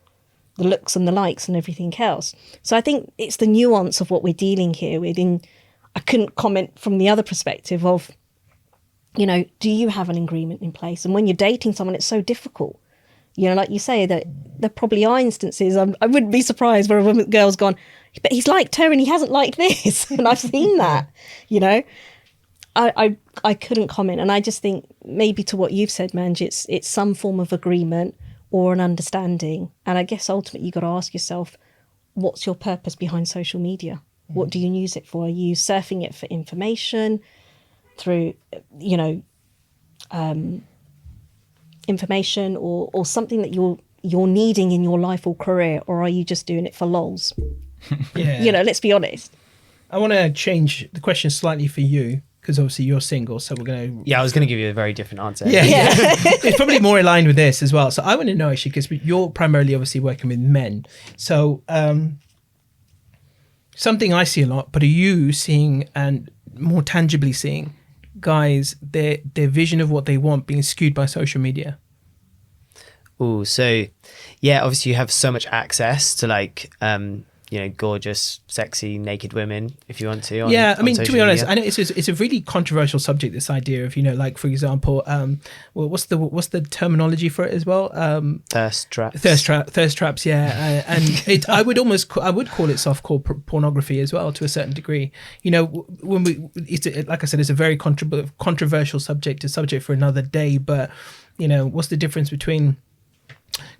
the looks and the likes and everything else. So I think it's the nuance of what we're dealing here with. I couldn't comment from the other perspective of, do you have an agreement in place? And when you're dating someone, it's so difficult. Like you say, that there probably are instances, I wouldn't be surprised where a girl's gone, but he's liked her and he hasn't liked this. And I've seen that, I couldn't comment, and I just think maybe to what you've said, Manj, it's some form of agreement or an understanding, and I guess ultimately you got to ask yourself, what's your purpose behind social media? What do you use it for? Are you surfing it for information, through information or something that you're needing in your life or career, or are you just doing it for lols? Yeah. Let's be honest. I want to change the question slightly for you, because obviously you're single, so we're going to... Yeah, I was going to give you a very different answer. Yeah. It's probably more aligned with this as well. So I want to know, actually, because you're primarily obviously working with men. So something I see a lot, but are you seeing, and more tangibly seeing, guys, their vision of what they want being skewed by social media? Oh, so yeah, obviously you have so much access to like gorgeous, sexy, naked women if you want to. I mean, to be honest, media. I know it's a really controversial subject. This idea of like, for example, what's the terminology for it as well? Thirst traps. Thirst traps. Yeah, and I would call it softcore pornography as well to a certain degree. When like I said, it's a very controversial subject. A subject for another day. But what's the difference between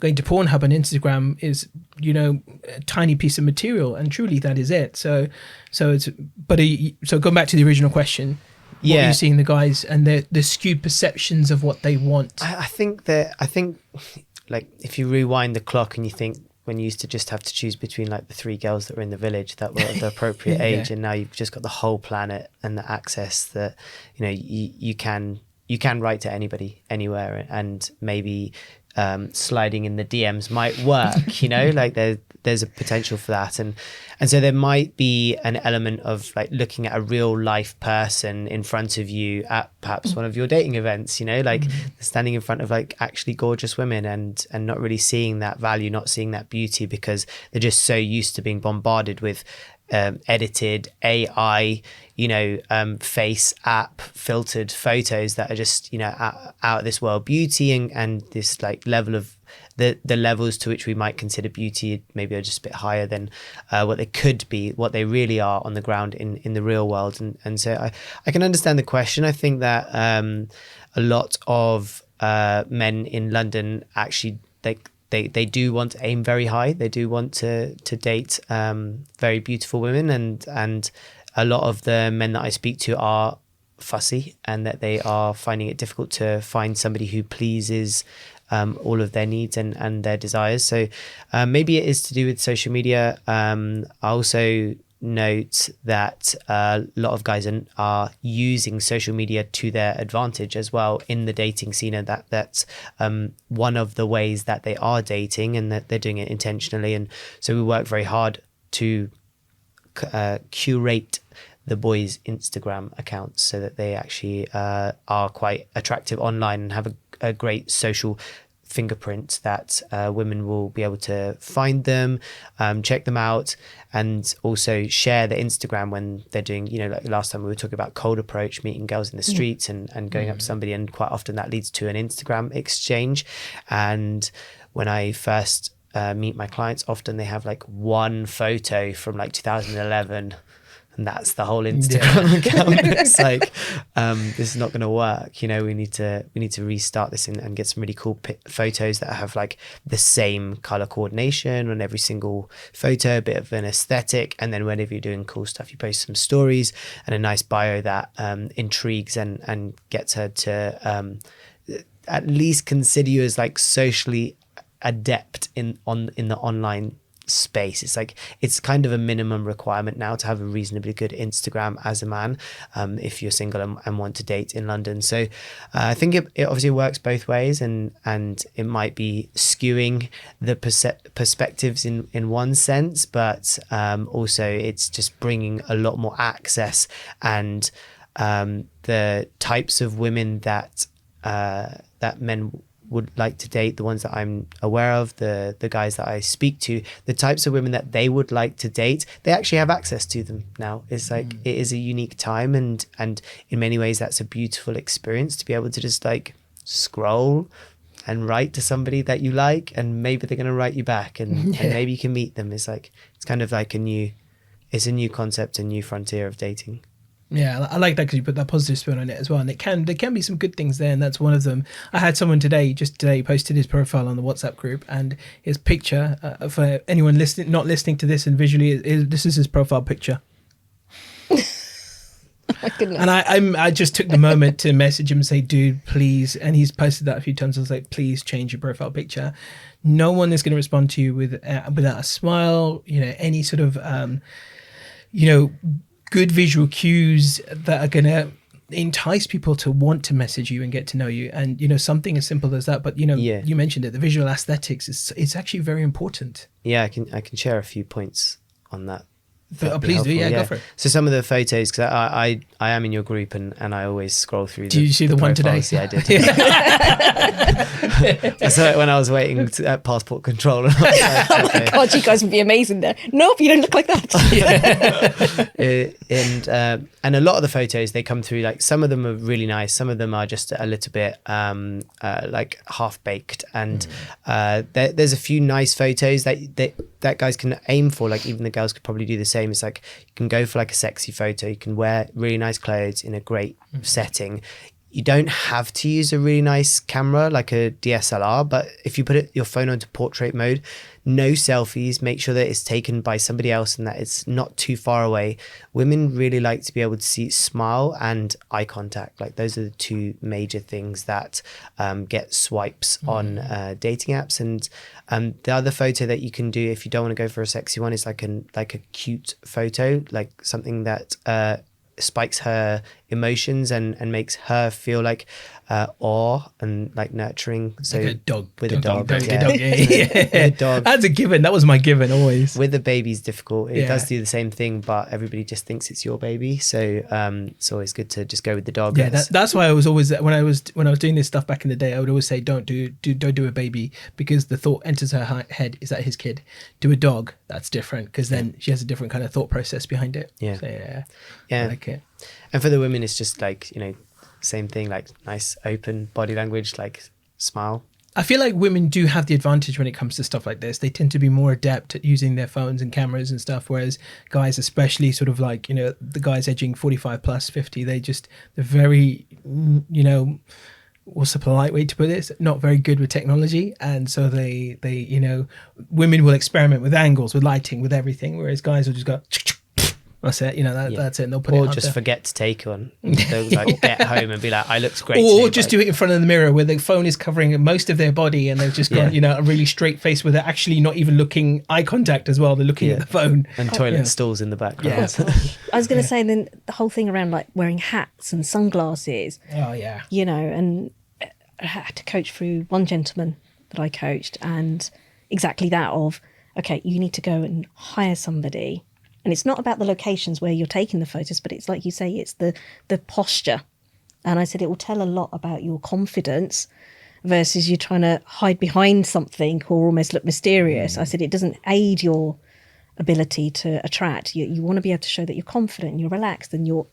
going to Pornhub and Instagram is, a tiny piece of material, and truly that is it. So going back to the original question, what are you seeing the guys and the skewed perceptions of what they want? I think like if you rewind the clock and you think when you used to just have to choose between like the 3 girls that were in the village that were of the appropriate age, and now you've just got the whole planet and the access that you can write to anybody anywhere, and maybe sliding in the DMs might work, like there's a potential for that, and so there might be an element of like looking at a real life person in front of you at perhaps one of your dating events, standing in front of like actually gorgeous women, and not really seeing that value, not seeing that beauty, because they're just so used to being bombarded with edited AI, face app filtered photos that are just, out of this world beauty, and this like level of the levels to which we might consider beauty maybe are just a bit higher than what they could be, what they really are on the ground in the real world. And so I can understand the question. I think that a lot of men in London actually they do want to aim very high. They do want to date very beautiful women, and a lot of the men that I speak to are fussy, and that they are finding it difficult to find somebody who pleases all of their needs and their desires. So maybe it is to do with social media. I also note that a lot of guys are using social media to their advantage as well in the dating scene, and that's one of the ways that they are dating, and that they're doing it intentionally. And so we work very hard to curate the boys' Instagram accounts so that they actually are quite attractive online and have a great social fingerprint that women will be able to find them, check them out, and also share their Instagram when they're doing, like last time we were talking about cold approach, meeting girls in the streets and going up to somebody, and quite often that leads to an Instagram exchange. And when I first meet my clients, often they have like one photo from like 2011, and that's the whole Instagram account. It's like, this is not going to work. We need to restart this and get some really cool photos that have like the same color coordination on every single photo, a bit of an aesthetic. And then whenever you're doing cool stuff, you post some stories and a nice bio that intrigues and gets her to at least consider you as like socially adept in the online space. It's like, it's kind of a minimum requirement now to have a reasonably good Instagram as a man, if you're single and want to date in London. So I think it obviously works both ways, and it might be skewing the perspectives in one sense, but also it's just bringing a lot more access, and the types of women that men would like to date, the ones that I'm aware of, the guys that I speak to, the types of women that they would like to date, they actually have access to them now. It's like, it is a unique time, and in many ways that's a beautiful experience to be able to just like scroll and write to somebody that you like, and maybe they're going to write you back, and maybe you can meet them. It's like, it's kind of like it's a new concept, a new frontier of dating. Yeah, I like that because you put that positive spin on it as well, and there can be some good things there, and that's one of them. I had someone just today posted his profile on the WhatsApp group, and his picture for anyone not listening to this and visually, this is his profile picture. Oh my goodness. And I just took the moment to message him and say, dude, please. And he's posted that a few times. I was like, please change your profile picture. No one is going to respond to you without a smile, any sort of, good visual cues that are going to entice people to want to message you and get to know you. And, something as simple as that. But, you mentioned it, the visual aesthetics, it's actually very important. Yeah, I can share a few points on that. Please do, go for it. So some of the photos, because I am in your group and I always scroll through. Did you see the one today? Yeah, I did. I saw it when I was waiting at passport control. And oh my God, you guys would be amazing there. Nope, you don't look like that. And a lot of the photos, they come through, like some of them are really nice. Some of them are just a little bit like half baked. And there's a few nice photos that guys can aim for. Like even the girls could probably do the same. It's like you can go for like a sexy photo. You can wear really nice clothes in a great setting. You don't have to use a really nice camera like a DSLR, but if you put your phone onto portrait mode, no selfies, make sure that it's taken by somebody else and that it's not too far away. Women really like to be able to see smile and eye contact. Like those are the two major things that get swipes on dating apps. And the other photo that you can do if you don't want to go for a sexy one is like a cute photo, like something that spikes her emotions and makes her feel like awe and like nurturing. So like a dog with a dog. With a dog. That's a given. That was my given always. With the baby's difficult. It does do the same thing, but everybody just thinks it's your baby. So it's always good to just go with the dog. Yeah, that's why I was always when I was doing this stuff back in the day, I would always say don't do a baby, because the thought enters her head, is that his kid? Do a dog. That's different, because then she has a different kind of thought process behind it. Yeah. So, yeah. I like it. And for the women, it's just like, same thing, like nice open body language, like smile. I feel like women do have the advantage when it comes to stuff like this. They tend to be more adept at using their phones and cameras and stuff, whereas guys, especially sort of like, the guys edging 45 plus 50, they're very, what's the polite way to put this? Not very good with technology. And so they women will experiment with angles, with lighting, with everything, whereas guys will just go, that's it, that's it. And they'll put or it just there. forget to take one. They'll like get home and be like, I looks great. Or just do it in front of the mirror where the phone is covering most of their body and they've just got, a really straight face where they're actually not even looking eye contact as well. They're looking at the phone. And toilet stalls in the background. Yeah. I was going to say, then the whole thing around like wearing hats and sunglasses. Oh, yeah. And I had to coach through one gentleman that I coached, and exactly that of, okay, you need to go and hire somebody. And it's not about the locations where you're taking the photos, but it's like you say, it's the posture. And I said, it will tell a lot about your confidence versus you trying to hide behind something or almost look mysterious. I said, it doesn't aid your ability to attract. You want to be able to show that you're confident and you're relaxed and you're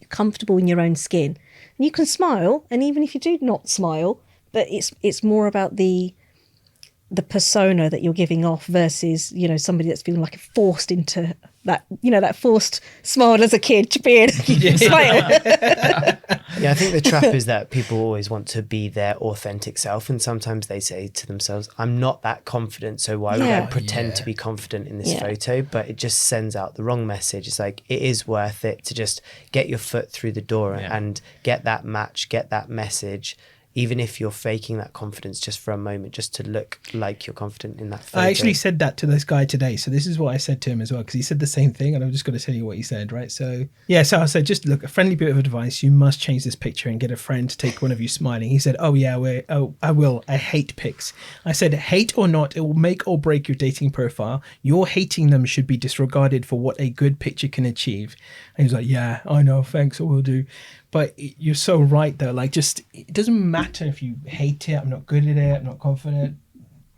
comfortable in your own skin. And you can smile, and even if you do not smile, but it's more about the persona that you're giving off versus, somebody that's feeling like forced into that, that forced smile as a kid to be in. Smile. I think the trap is that people always want to be their authentic self, and sometimes they say to themselves, I'm not that confident, so why would I pretend to be confident in this photo? But it just sends out the wrong message. It's like, it is worth it to just get your foot through the door and get that match, get that message, even if you're faking that confidence just for a moment, just to look like you're confident in that photo. I actually said that to this guy today. So this is what I said to him as well, because he said the same thing, and I'm just going to tell you what he said, right? So I said, just look, a friendly bit of advice. You must change this picture and get a friend to take one of you smiling. He said, I will. I hate pics. I said, hate or not, it will make or break your dating profile. Your hating them should be disregarded for what a good picture can achieve. And he was like, yeah, I know, thanks, I will do. But you're so right, though. Like, just, it doesn't matter if you hate it. I'm not good at it. I'm not confident.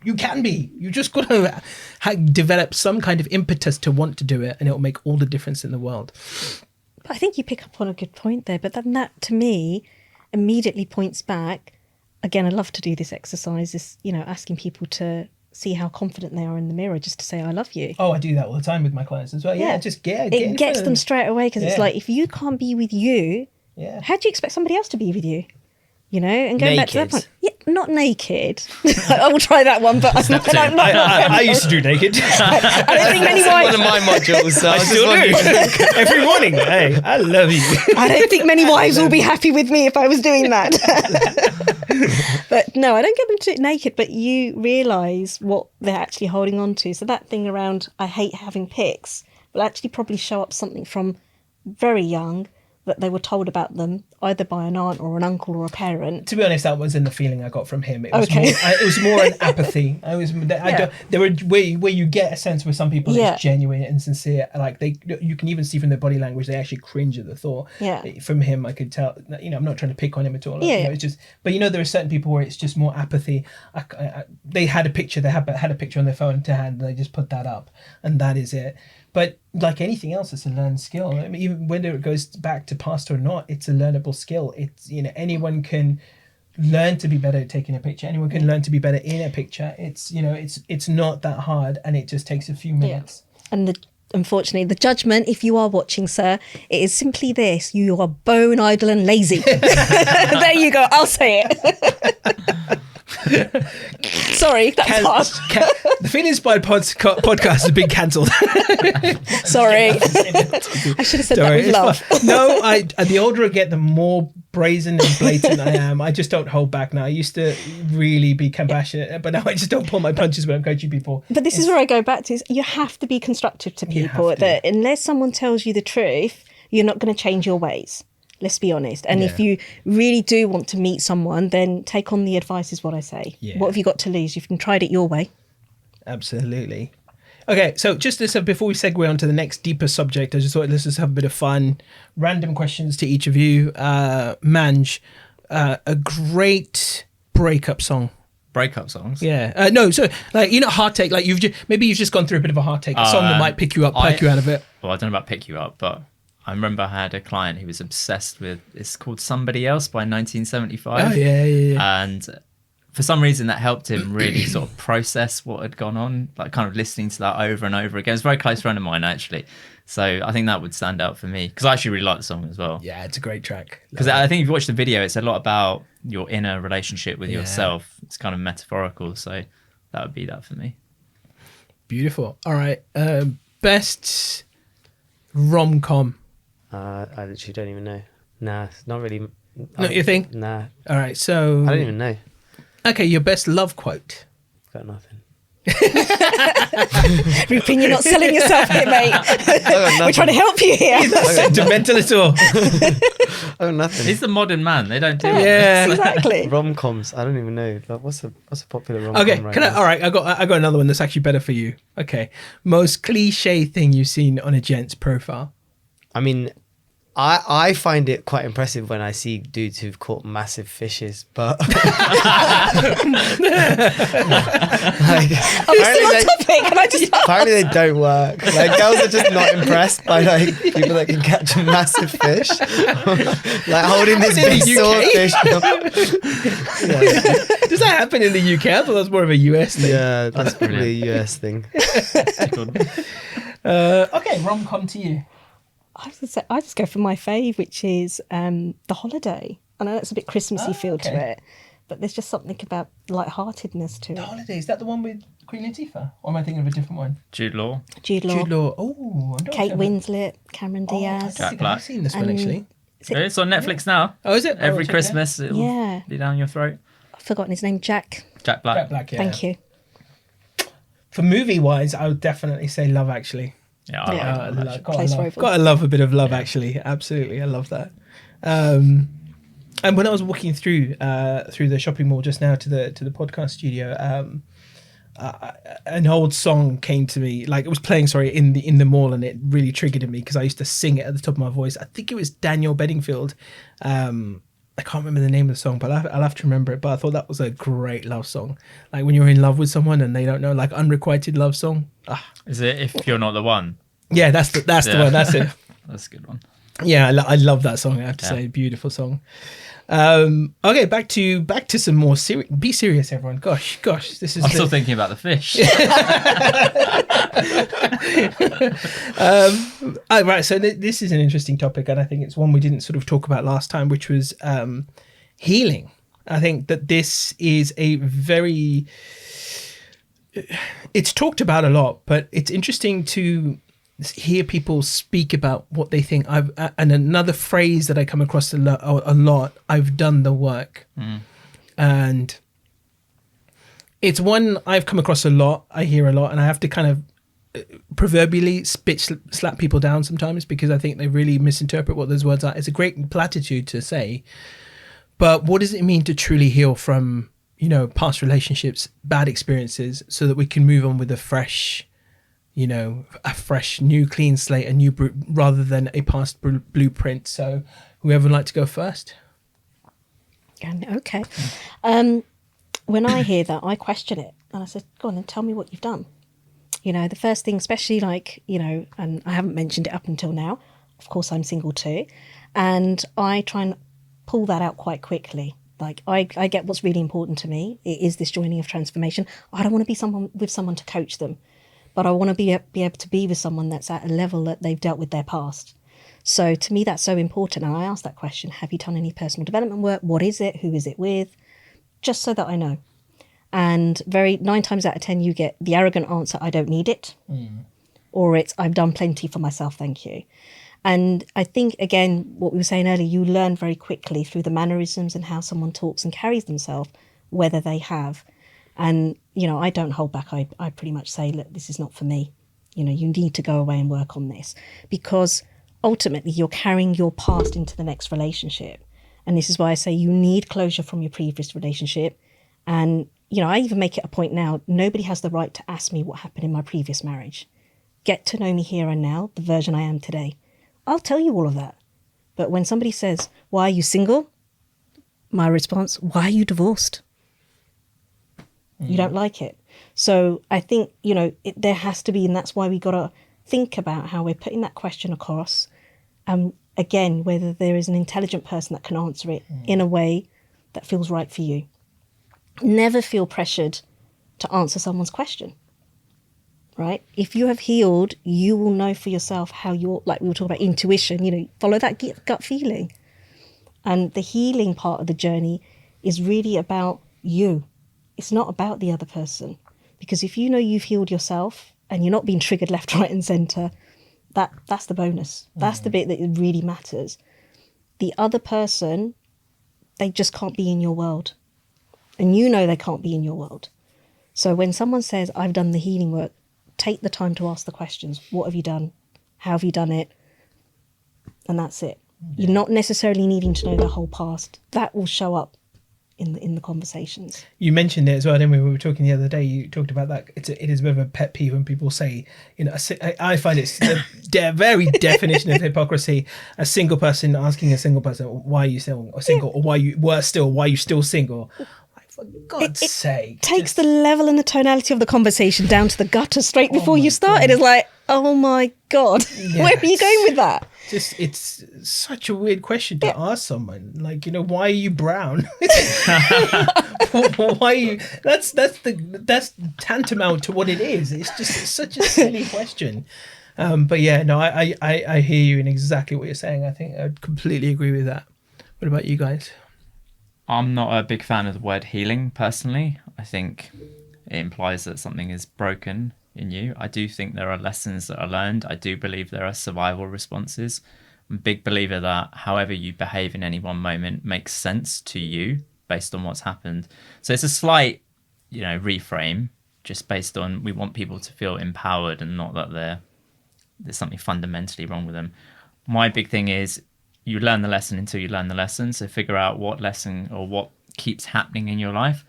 You can be. You just got to develop some kind of impetus to want to do it, and it'll make all the difference in the world. But I think you pick up on a good point there. But then that, to me, immediately points back. Again, I love to do this exercise, asking people to see how confident they are in the mirror, just to say I love you. Oh, I do that all the time with my clients as well. Yeah, just get it in gets front them of straight away, because it's Yeah. like, if you can't be with you, Yeah. how do you expect somebody else to be with you? You know, and going back to that Naked. point, yeah, not naked. I will try that one, but I'm not. I used to do naked. I don't think many One of wives. my modules. So I was Still just do. wondering. Every morning. Hey, I love you. I don't think many wives will be happy with me if I was doing that. But no, I don't get them to do it naked, but you realise what they're actually holding on to. So that thing around, I hate having pics, will actually probably show up something from very young that they were told about them, either by an aunt or an uncle or a parent. To be honest, that wasn't the feeling I got from him. It was Okay. it was more an apathy. There were where you get a sense with some people Yeah. it's genuine and sincere. Like you can even see from their body language they actually cringe at the thought. Yeah. From him, I could tell. You know, I'm not trying to pick on him at all. Yeah. You know, it's just, but you know, there are certain people where it's just more apathy. They had a picture. They had a picture on their phone to hand. And they just put that up, and that is it. But like anything else, it's a learned skill. I mean, even whether it goes back to past or not, it's a learnable skill. It's, you know, anyone can learn to be better at taking a picture. Anyone can learn to be better in a picture. It's, you know, it's not that hard, and it just takes a few minutes. And unfortunately, the judgment, if you are watching, sir, it is simply this: you are bone idle and lazy. There you go. I'll say it. Sorry, that's harsh. The Feel Inspired podcast has been cancelled. Sorry. I should have said that with love. No, the older I get, the more brazen and blatant I am. I just don't hold back now. I used to really be compassionate, but now I just don't pull my punches when I'm coaching people. But this is where I go back to: is you have to be constructive to people. have to. That unless someone tells you the truth, you're not going to change your ways. Let's be honest. And if you really do want to meet someone, then take on the advice, is what I say. Yeah. What have you got to lose? You can try it your way. Absolutely. Okay, so just this, before we segue on to the next deeper subject, I just thought let's just have a bit of fun. Random questions to each of you. Manj, a great breakup song. Breakup songs. Yeah. No, so like, you know, heartache, like you've just gone through a bit of a heartache, a song that might pick you up, perk you out of it. Well, I don't know about pick you up, but I remember I had a client who was obsessed with, it's called Somebody Else by 1975. Oh, yeah. And for some reason that helped him really sort of process what had gone on, like kind of listening to that over and over again. It's a very close friend of mine, actually. So I think that would stand out for me, because I actually really like the song as well. Yeah, it's a great track. Because I think if you watch the video, it's a lot about your inner relationship with yourself. It's kind of metaphorical. So that would be that for me. Beautiful. All right. Best rom-com. I literally don't even know. Nah, it's not really. Not your thing? Nah, All right. So, I don't even know. okay, your best love quote. Got nothing. Rupin, you're not selling yourself here, mate. We're trying to help you here. Sentimental at all. Oh, nothing. He's the modern man. They don't do it. Yeah. Exactly. Rom-coms. I don't even know. Like, what's a popular rom-com Okay, right can I? now? All right, I got another one that's actually better for you. Okay, most cliche thing you've seen on a gent's profile. I mean, I find it quite impressive when I see dudes who've caught massive fishes, but like, Are we still on topic? Can I just... apparently they don't work. Like, girls are just not impressed by like people that can catch a massive fish, like holding this In the big UK? swordfish. Yeah. Does that happen in the UK? I thought that was more of a US thing. Yeah, that's probably a US thing. Okay, rom-com to you. I was gonna say, I just go for my fave, which is The Holiday. I know it's a bit Christmassy feel to okay. it, but there's just something about lightheartedness to The it. Holiday, is that the one with Queen Latifah? Or am I thinking of a different one? Jude Law. Jude Law, Jude Law. Oh, I'm not Kate sure. Winslet, Cameron Oh, I Diaz. don't Jack think Black. I've seen this one, And- actually. Is it- It's on Netflix now. Oh, is it? Oh, Every check it out. Christmas, it'll Yeah. be down your throat. I've forgotten his name, Jack. Jack Black. Jack Black, yeah. Thank you. For movie-wise, I would definitely say Love Actually. Yeah, I Yeah. like that. Gotta love a bit of Love Actually. Absolutely, I love that. And when I was walking through the shopping mall just now to the podcast studio, an old song came to me, like it was playing, in the mall, and it really triggered in me because I used to sing it at the top of my voice. I think it was Daniel Bedingfield. I can't remember the name of the song, but I'll have to remember it. But I thought that was a great love song. Like when you're in love with someone and they don't know, like unrequited love song. Is it If You're Not the One? Yeah, that's the one. That's it. That's a good one. Yeah, I love that song. I have to say, beautiful song. Okay, back to some more serious. Be serious, everyone. Gosh, this is. I'm still thinking about the fish. Right. So this is an interesting topic, and I think it's one we didn't sort of talk about last time, which was healing. I think that this is a very. It's talked about a lot, but it's interesting to hear people speak about what they think. And another phrase that I come across a lot, I've done the work. And it's one I've come across a lot, I hear a lot, and I have to kind of proverbially slap people down sometimes, because I think they really misinterpret what those words are. It's a great platitude to say, but what does it mean to truly heal from, past relationships, bad experiences, so that we can move on with a fresh, new clean slate, rather than a past blueprint? So whoever would like to go first? Okay. When I hear that, I question it. And I said, go on and tell me what you've done. The first thing, especially and I haven't mentioned it up until now. Of course, I'm single too. And I try and pull that out quite quickly. I get what's really important to me. It is this journey of transformation. I don't want to be with someone to coach them, but I want to be able to be with someone that's at a level that they've dealt with their past. So to me, that's so important. And I ask that question, have you done any personal development work? What is it? Who is it with? Just so that I know. And 9 times out of 10, you get the arrogant answer, I don't need it. Or it's, I've done plenty for myself, thank you. And I think, again, what we were saying earlier, you learn very quickly through the mannerisms and how someone talks and carries themselves, whether they have. And, I don't hold back. I pretty much say, look, this is not for me. You need to go away and work on this, because ultimately you're carrying your past into the next relationship. And this is why I say you need closure from your previous relationship. And, I even make it a point now, nobody has the right to ask me what happened in my previous marriage. Get to know me here and now, the version I am today. I'll tell you all of that. But when somebody says, why are you single? My response, why are you divorced? You don't like it. So I think, there has to be, and that's why we got to think about how we're putting that question across. Again, whether there is an intelligent person that can answer it in a way that feels right for you. Never feel pressured to answer someone's question. Right? If you have healed, you will know for yourself how you're, like we were talking about intuition, follow that gut feeling. And the healing part of the journey is really about you. It's not about the other person. Because if you know you've healed yourself and you're not being triggered left, right and centre, that's the bonus. That's the bit that really matters. The other person, they just can't be in your world. And they can't be in your world. So when someone says, I've done the healing work, take the time to ask the questions. What have you done? How have you done it? And that's it. You're not necessarily needing to know the whole past. That will show up in the conversations. You mentioned it as well, didn't we? We were talking the other day. You talked about that. It is a bit of a pet peeve when people say, I find it's the very definition of hypocrisy. A single person asking a single person, why are you still single? Or why are you still single? For God's sake. It takes the level and the tonality of the conversation down to the gutter straight before you started. It's like, oh my God, where are you going with that? It's such a weird question to ask someone. Why are you brown? Why are you? That's tantamount to what it is. It's such a silly question. But yeah, no, I hear you in exactly what you're saying. I think I completely agree with that. What about you guys? I'm not a big fan of the word healing, personally. I think it implies that something is broken in you. I do think there are lessons that are learned. I do believe there are survival responses. I'm a big believer that however you behave in any one moment makes sense to you based on what's happened. So it's a slight, reframe, just based on we want people to feel empowered and not that there's something fundamentally wrong with them. My big thing is, you learn the lesson until you learn the lesson. So figure out what lesson or what keeps happening in your life.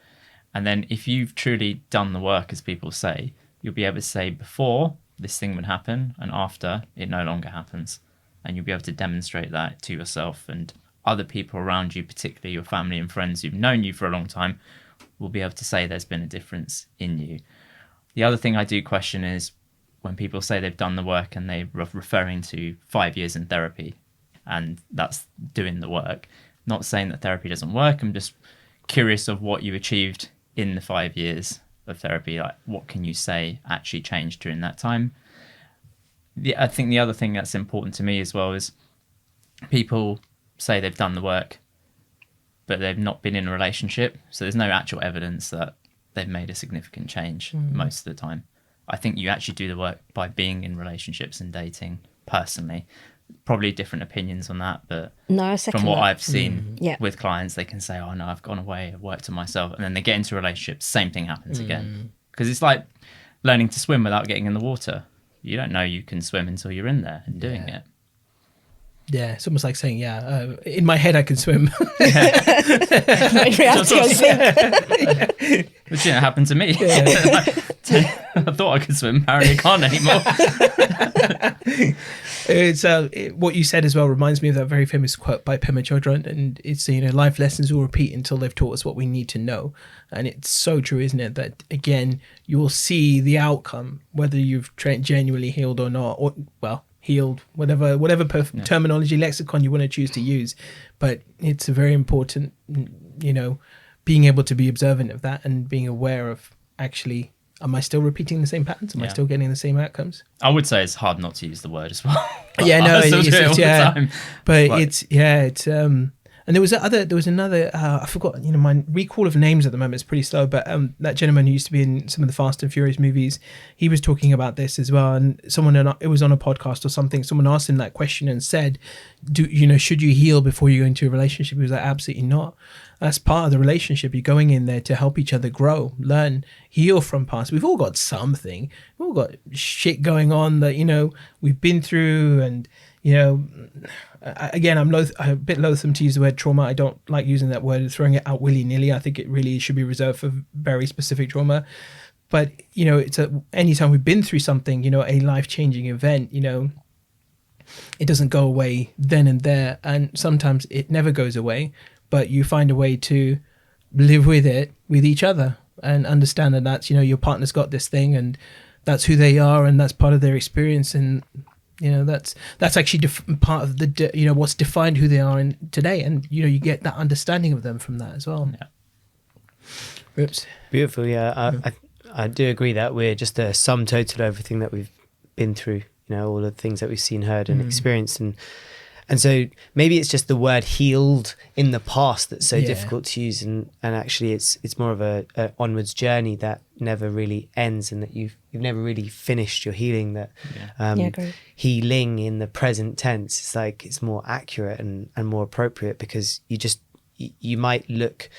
And then if you've truly done the work, as people say, you'll be able to say before this thing would happen and after it no longer happens. And you'll be able to demonstrate that to yourself, and other people around you, particularly your family and friends who've known you for a long time, will be able to say there's been a difference in you. The other thing I do question is when people say they've done the work and they're referring to 5 years in therapy. and that's doing the work. Not saying that therapy doesn't work. I'm just curious of what you achieved in the 5 years of therapy. Like, what can you say actually changed during that time? I think the other thing that's important to me as well is people say they've done the work, but they've not been in a relationship. So there's no actual evidence that they've made a significant change most of the time. I think you actually do the work by being in relationships and dating personally. Probably different opinions on that, but from what I've seen with clients, they can say, oh no, I've gone away, I've worked on myself. And then they get into relationships, same thing happens again. Because it's like learning to swim without getting in the water. You don't know you can swim until you're in there and doing it. Yeah, it's almost like saying, in my head I can swim. In reality, I think. Which didn't happen to me. I thought I could swim, apparently I can't anymore. It's what you said as well reminds me of that very famous quote by Pema Chodron, and it's, life lessons will repeat until they've taught us what we need to know. And it's so true, isn't it, that again you will see the outcome whether you've genuinely healed or not, or healed, whatever terminology, lexicon you want to choose to use. But it's a very important, being able to be observant of that and being aware of, actually, am I still repeating the same patterns? Am I still getting the same outcomes? I would say it's hard not to use the word as well. Yeah, no, I still do it all the time. But it's and there was another, I forgot, my recall of names at the moment is pretty slow, but that gentleman who used to be in some of the Fast and Furious movies, he was talking about this as well. And it was on a podcast or something, someone asked him that question and said, should you heal before you go into a relationship? He was like, absolutely not. That's part of the relationship. You're going in there to help each other grow, learn, heal from past. We've all got something. We've all got shit going on that, we've been through. And, again, I'm a bit loathsome to use the word trauma. I don't like using that word and throwing it out willy-nilly. I think it really should be reserved for very specific trauma. But, it's anytime we've been through something, a life-changing event, it doesn't go away then and there. And sometimes it never goes away. But you find a way to live with it with each other and understand that that's, your partner's got this thing and that's who they are and that's part of their experience. And, that's actually part of the, what's defined who they are in today. And, you get that understanding of them from that as well. Yeah. Oops. Beautiful. Yeah. I do agree that we're just a sum total of everything that we've been through, all the things that we've seen, heard and experienced. And so maybe it's just the word healed in the past that's so difficult to use, and actually it's more of a onwards journey that never really ends, and that you've never really finished your healing. That healing in the present tense, it's like it's more accurate and more appropriate, because you might look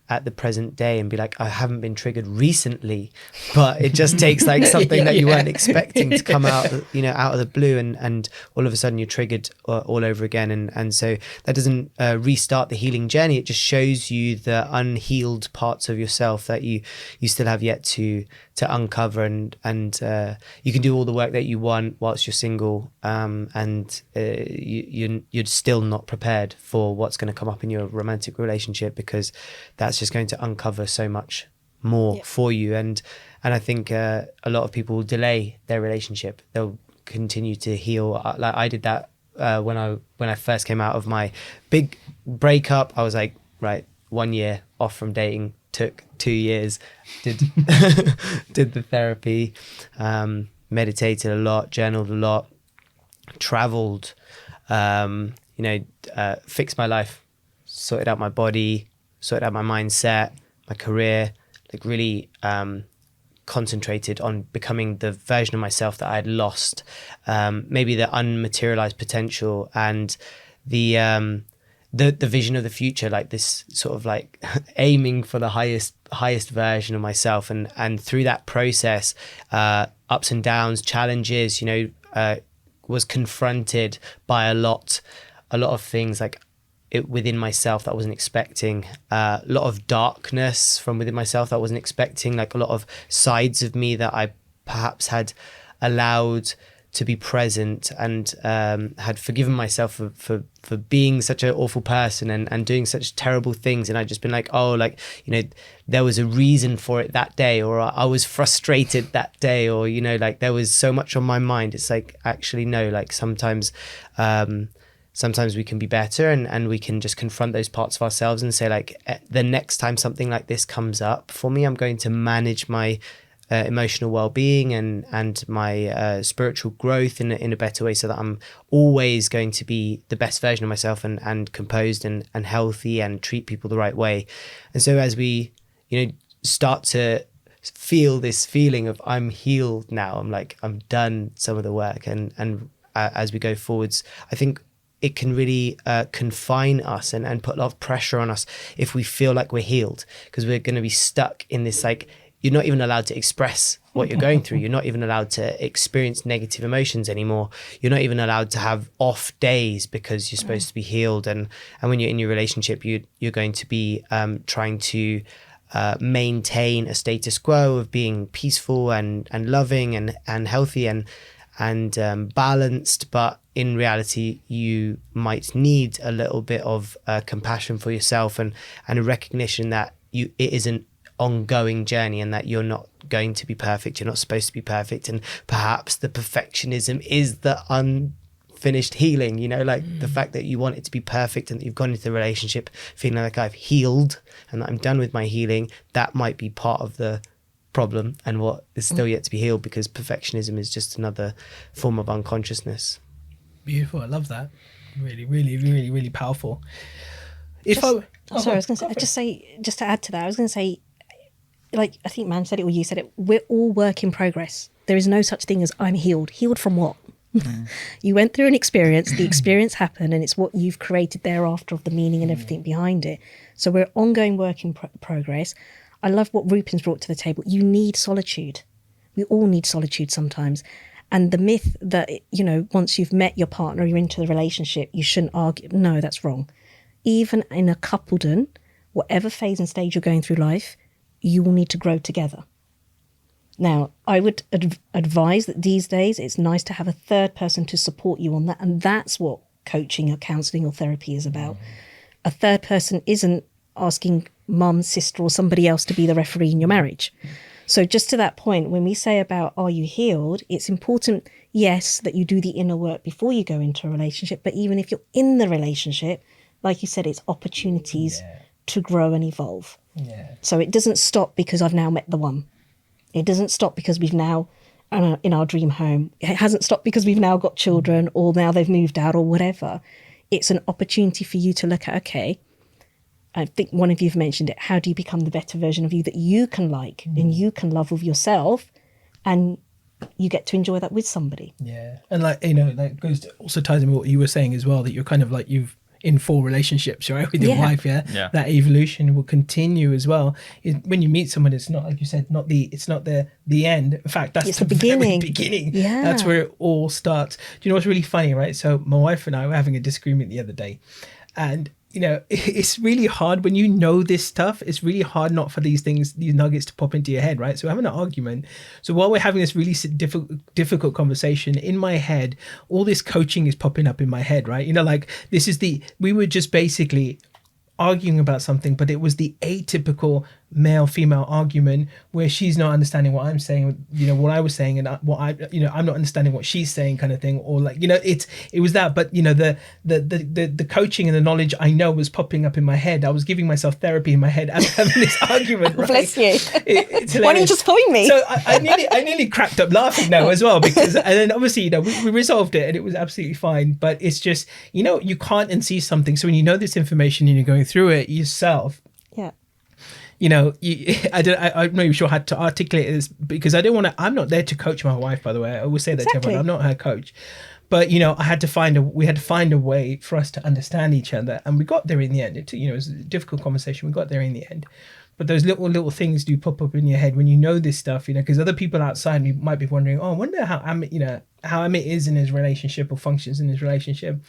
at the present day and be like, I haven't been triggered recently, but it just takes like something that you weren't expecting to come out, out of the blue, and all of a sudden you're triggered all over again. And so that doesn't restart the healing journey. It just shows you the unhealed parts of yourself that you still have yet to uncover, and you can do all the work that you want whilst you're single, and you're still not prepared for what's going to come up in your romantic relationship, because that's just going to uncover so much more for you. And I think a lot of people delay their relationship. They'll continue to heal. Like I did that when I first came out of my big breakup. I was like, right, 1 year off from dating. Took 2 years, did the therapy, meditated a lot, journaled a lot, traveled, fixed my life, sorted out my body, sorted out my mindset, my career, like really concentrated on becoming the version of myself that I had lost, maybe the unmaterialized potential, and the vision of the future, like this sort of like aiming for the highest version of myself. And through that process, ups and downs, challenges, was confronted by a lot of things like within myself that I wasn't expecting, a lot of darkness from within myself that I wasn't expecting, like a lot of sides of me that I perhaps had allowed to be present, and had forgiven myself for being such an awful person and doing such terrible things. And I'd just been like, oh, like, you know, there was a reason for it that day, or I was frustrated that day, or, you know, like there was so much on my mind. It's like, actually, no, like sometimes we can be better, and we can just confront those parts of ourselves and say, like, the next time something like this comes up for me, I'm going to manage my emotional well-being and my spiritual growth in a better way, so that I'm always going to be the best version of myself, and composed and healthy, and treat people the right way. And so as we, you know, start to feel this feeling of I'm healed now, I'm done some of the work, and as we go forwards, I think it can really confine us and put a lot of pressure on us if we feel like we're healed, because we're going to be stuck in this, like, you're not even allowed to express what you're going through. You're not even allowed to experience negative emotions anymore. You're not even allowed to have off days because you're supposed to be healed. And when you're in your relationship, you're going to be trying to maintain a status quo of being peaceful and loving and healthy and balanced. But in reality, you might need a little bit of compassion for yourself and a recognition that it is an ongoing journey, and that you're not going to be perfect. You're not supposed to be perfect, and perhaps the perfectionism is the unfinished healing, you know, like the fact that you want it to be perfect, and that you've gone into the relationship feeling like I've healed and that I'm done with my healing. That might be part of the problem, and what is still yet to be healed, because perfectionism is just another form of unconsciousness. Beautiful. I love that. Really, really, really, really powerful. I was going to say, just to add to that, I was going to say, like, I think Man said it or you said it, we're all work in progress. There is no such thing as I'm healed. Healed from what? You went through an experience, the experience happened, and it's what you've created thereafter of the meaning and everything behind it. So we're ongoing work in progress. I love what Rupin's brought to the table. You need solitude. We all need solitude sometimes. And the myth that, you know, once you've met your partner, you're into the relationship, you shouldn't argue. No, that's wrong. Even in a coupledom, whatever phase and stage you're going through life, you will need to grow together. Now, I would advise that these days it's nice to have a third person to support you on that. And that's what coaching or counselling or therapy is about. A third person isn't asking mum, sister or somebody else to be the referee in your marriage. So just to that point, when we say about are you healed, it's important, yes, that you do the inner work before you go into a relationship. But even if you're in the relationship, like you said, it's opportunities to grow and evolve. Yeah. So it doesn't stop because I've now met the one. It doesn't stop because we've now in our dream home. It hasn't stopped because we've now got children or now they've moved out or whatever. It's an opportunity for you to look at, okay, I think one of you have mentioned it, how do you become the better version of you that you can like and you can love with yourself, and you get to enjoy that with somebody. Yeah. And like, you know, like goes to, also ties in with what you were saying as well, that you're kind of like you've in 4 relationships, right, with your wife, that evolution will continue as well. When you meet someone, it's not, like you said, it's not the end. In fact, that's the beginning. Yeah, that's where it all starts. Do you know what's really funny, right? So my wife and I were having a disagreement the other day, and you know, it's really hard when you know this stuff. It's really hard not for these nuggets to pop into your head, right? So we're having an argument. So while we're having this really difficult conversation, in my head, all this coaching is popping up in my head, right? You know, like we were just basically arguing about something, but it was the atypical male-female argument where she's not understanding what I'm saying, you know, what I was saying, and I'm not understanding what she's saying, kind of thing, or like, you know, it was that. But you know, the coaching and the knowledge I know was popping up in my head. I was giving myself therapy in my head as having this argument. Right? Bless you. It's Why don't you just phone me? So I nearly cracked up laughing now as well, because and then obviously, you know, we resolved it and it was absolutely fine. But it's just, you know, you can't unsee something. So when you know this information and you're going through it yourself, you know, I'm not even sure how to articulate this, because I'm not there to coach my wife, by the way. I always say that to everyone. I'm not her coach. But, you know, we had to find a way for us to understand each other. And we got there in the end. It was a difficult conversation. We got there in the end. But those little things do pop up in your head when you know this stuff, you know, because other people outside might be wondering, oh, I wonder how Amit is in his relationship or functions in his relationship.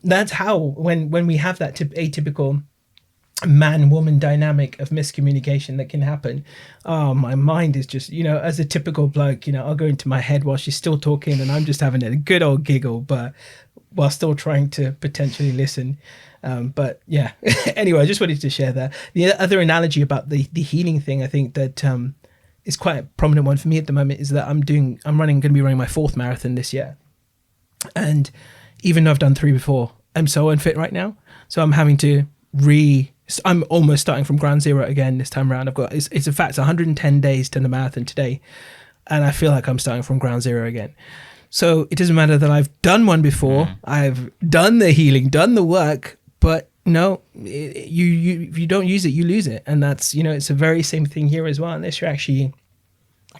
That's how, when we have that atypical man-woman dynamic of miscommunication that can happen. Oh, my mind is just, as a typical bloke, I'll go into my head while she's still talking and I'm just having a good old giggle, but while still trying to potentially listen. But yeah, anyway, I just wanted to share that. The other analogy about the healing thing, I think that is quite a prominent one for me at the moment, is that I'm going to be running my 4th marathon this year. And even though I've done 3 before, I'm so unfit right now. So I'm having to I'm almost starting from ground zero again this time around. It's in fact 110 days to the marathon today. And I feel like I'm starting from ground zero again. So it doesn't matter that I've done one before, I've done the healing, done the work, but no, if you don't use it, you lose it. And that's, it's the very same thing here as well, unless you're actually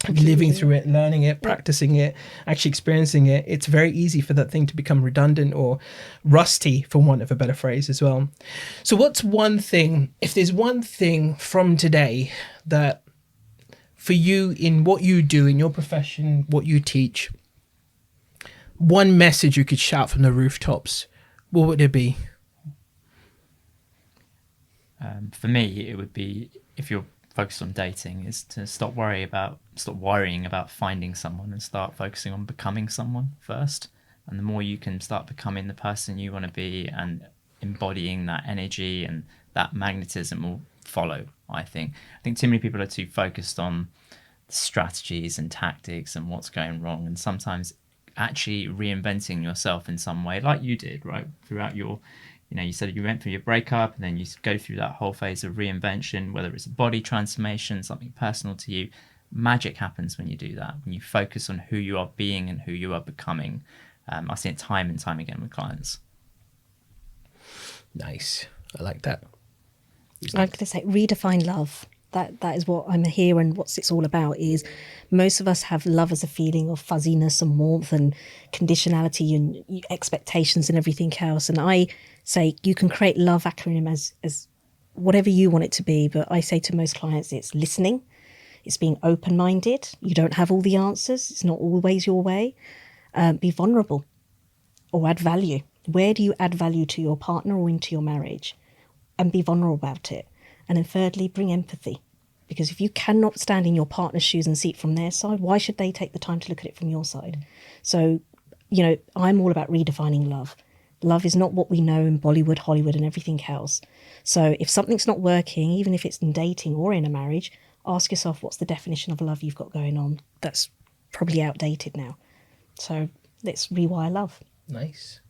living through it, learning it, practicing it, actually experiencing it. It's very easy for that thing to become redundant or rusty, for want of a better phrase as well. So what's one thing, if there's one thing from today that for you in what you do, in your profession, what you teach, one message you could shout from the rooftops, what would it be? For me, it would be, if you're focused on dating, is to stop worrying about finding someone and start focusing on becoming someone first. And the more you can start becoming the person you want to be and embodying that energy, and that magnetism will follow, I think. I think too many people are too focused on strategies and tactics and what's going wrong, and sometimes actually reinventing yourself in some way, like you did, right? Throughout your, you said you went through your breakup and then you go through that whole phase of reinvention, whether it's a body transformation, something personal to you. Magic happens when you do that, when you focus on who you are being and who you are becoming. I see it time and time again with clients. Nice. I like that. I'm going to say redefine love. That is what I'm here, and what it's all about is most of us have love as a feeling of fuzziness and warmth and conditionality and expectations and everything else. And I say you can create love acronym as whatever you want it to be. But I say to most clients, it's listening. It's being open-minded. You don't have all the answers. It's not always your way. Be vulnerable or add value. Where do you add value to your partner or into your marriage? And be vulnerable about it. And then thirdly, bring empathy. Because if you cannot stand in your partner's shoes and see it from their side, why should they take the time to look at it from your side? So, I'm all about redefining love. Love is not what we know in Bollywood, Hollywood and everything else. So if something's not working, even if it's in dating or in a marriage, ask yourself, what's the definition of love you've got going on? That's probably outdated now. So let's rewire love. Nice.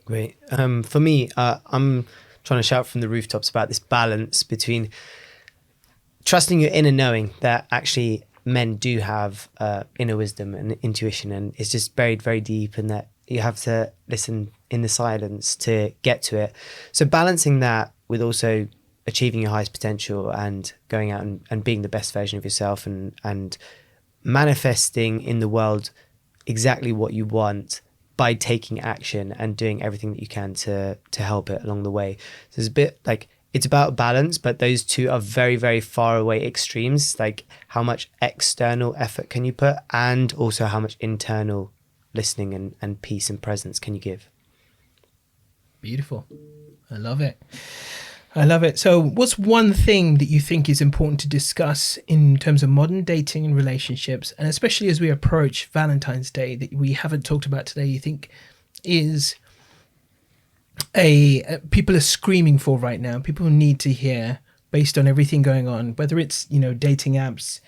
Great. For me, I'm trying to shout from the rooftops about this balance between trusting your inner knowing that actually men do have inner wisdom and intuition, and it's just buried very deep, and that you have to listen in the silence to get to it. So balancing that with also achieving your highest potential and going out and being the best version of yourself, and manifesting in the world exactly what you want by taking action and doing everything that you can to help it along the way. So it's a bit like, it's about balance, but those two are very, very far away extremes. Like, how much external effort can you put, and also how much internal listening and peace and presence can you give? Beautiful. I love it. I love it. So what's one thing that you think is important to discuss in terms of modern dating and relationships, and especially as we approach Valentine's Day, that we haven't talked about today, you think is people are screaming for right now, people need to hear, based on everything going on, whether it's, dating apps,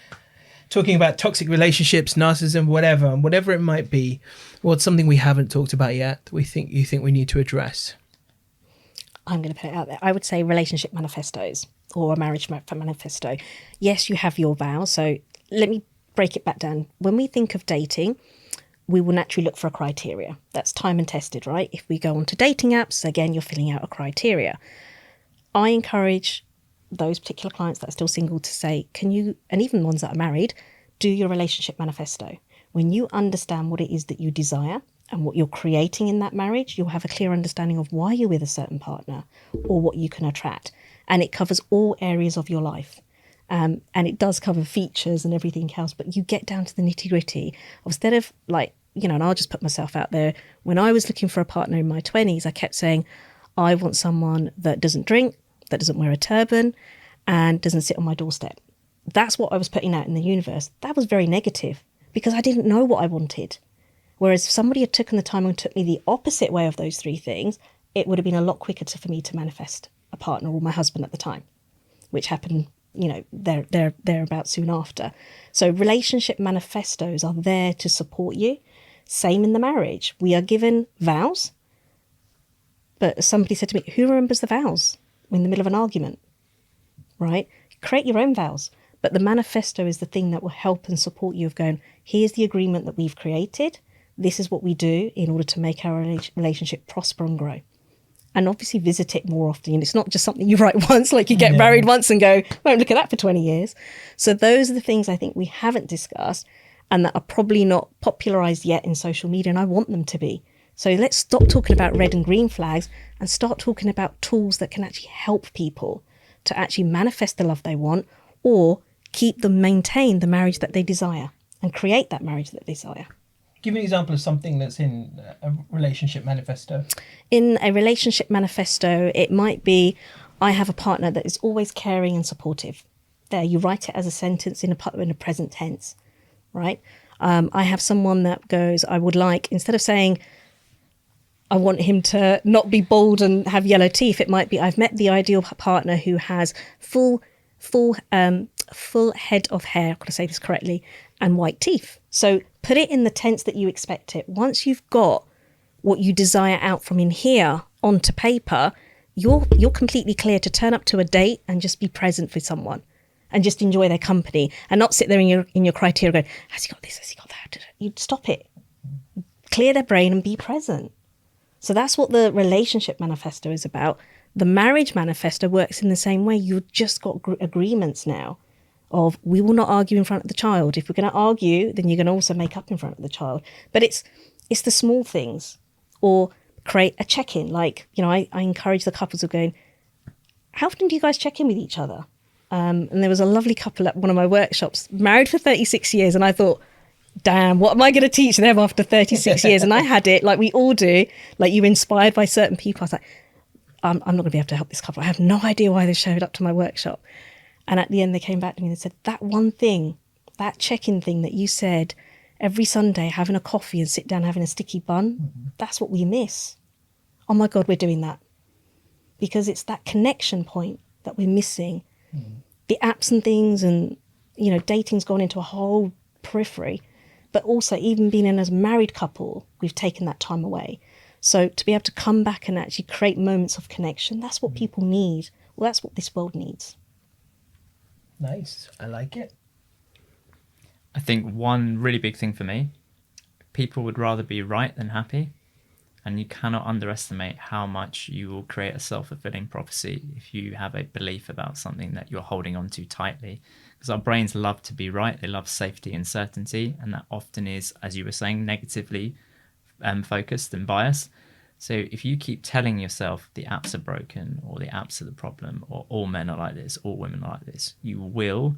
talking about toxic relationships, narcissism, whatever it might be, what's something we haven't talked about yet that you think we need to address? I'm going to put it out there. I would say relationship manifestos or a marriage manifesto. Yes, you have your vows. So let me break it back down. When we think of dating, we will naturally look for a criteria. That's time and tested, right? If we go onto dating apps, again, you're filling out a criteria. I encourage those particular clients that are still single to say, can you, and even ones that are married, do your relationship manifesto. When you understand what it is that you desire and what you're creating in that marriage, you'll have a clear understanding of why you're with a certain partner or what you can attract. And it covers all areas of your life. And it does cover features and everything else, but you get down to the nitty gritty. Instead of and I'll just put myself out there. When I was looking for a partner in my 20s, I kept saying, I want someone that doesn't drink, that doesn't wear a turban and doesn't sit on my doorstep. That's what I was putting out in the universe. That was very negative because I didn't know what I wanted. Whereas if somebody had taken the time and took me the opposite way of those three things, it would have been a lot quicker for me to manifest a partner or my husband at the time, which happened, thereabout soon after. So relationship manifestos are there to support you. Same in the marriage. We are given vows. But somebody said to me, who remembers the vows in the middle of an argument? Right? Create your own vows. But the manifesto is the thing that will help and support you of going, here's the agreement that we've created. This is what we do in order to make our relationship prosper and grow. And obviously visit it more often. It's not just something you write once, like you get married once and go, won't look at that for 20 years. So those are the things I think we haven't discussed and that are probably not popularized yet in social media, and I want them to be. So let's stop talking about red and green flags and start talking about tools that can actually help people to actually manifest the love they want or keep them maintain the marriage that they desire and create that marriage that they desire. Give me an example of something that's in a relationship manifesto. In a relationship manifesto, it might be, I have a partner that is always caring and supportive. There, you write it as a sentence in a present tense, right? I have someone that goes, I would like, instead of saying, I want him to not be bald and have yellow teeth, it might be, I've met the ideal partner who has full head of hair, I've got to say this correctly, and white teeth. So put it in the tense that you expect it. Once you've got what you desire out from in here onto paper, you're completely clear to turn up to a date and just be present for someone and just enjoy their company and not sit there in your criteria going, has he got this, has he got that? You'd stop it. Clear their brain and be present. So that's what the relationship manifesto is about. The marriage manifesto works in the same way. You've just got agreements now of we will not argue in front of the child. If we're going to argue, then you're going to also make up in front of the child. But it's the small things. Or create a check-in. Like, I encourage the couples of going, how often do you guys check in with each other? And there was a lovely couple at one of my workshops, married for 36 years. And I thought, damn, what am I going to teach them after 36 years? And I had it like we all do, like you're inspired by certain people. I was like, I'm not going to be able to help this couple. I have no idea why they showed up to my workshop. And at the end, they came back to me and said, that one thing, that check-in thing that you said every Sunday, having a coffee and sit down having a sticky bun, that's what we miss. Oh my God, we're doing that. Because it's that connection point that we're missing. The apps and things and, dating's gone into a whole periphery. But also even being in as a married couple, we've taken that time away. So to be able to come back and actually create moments of connection, that's what people need. Well, that's what this world needs. Nice. I like it. I think one really big thing for me, people would rather be right than happy. And you cannot underestimate how much you will create a self-fulfilling prophecy if you have a belief about something that you're holding on to tightly. Because our brains love to be right. They love safety and certainty. And that often is, as you were saying, negatively focused and biased. So if you keep telling yourself the apps are broken or the apps are the problem or all men are like this, all women are like this, you will,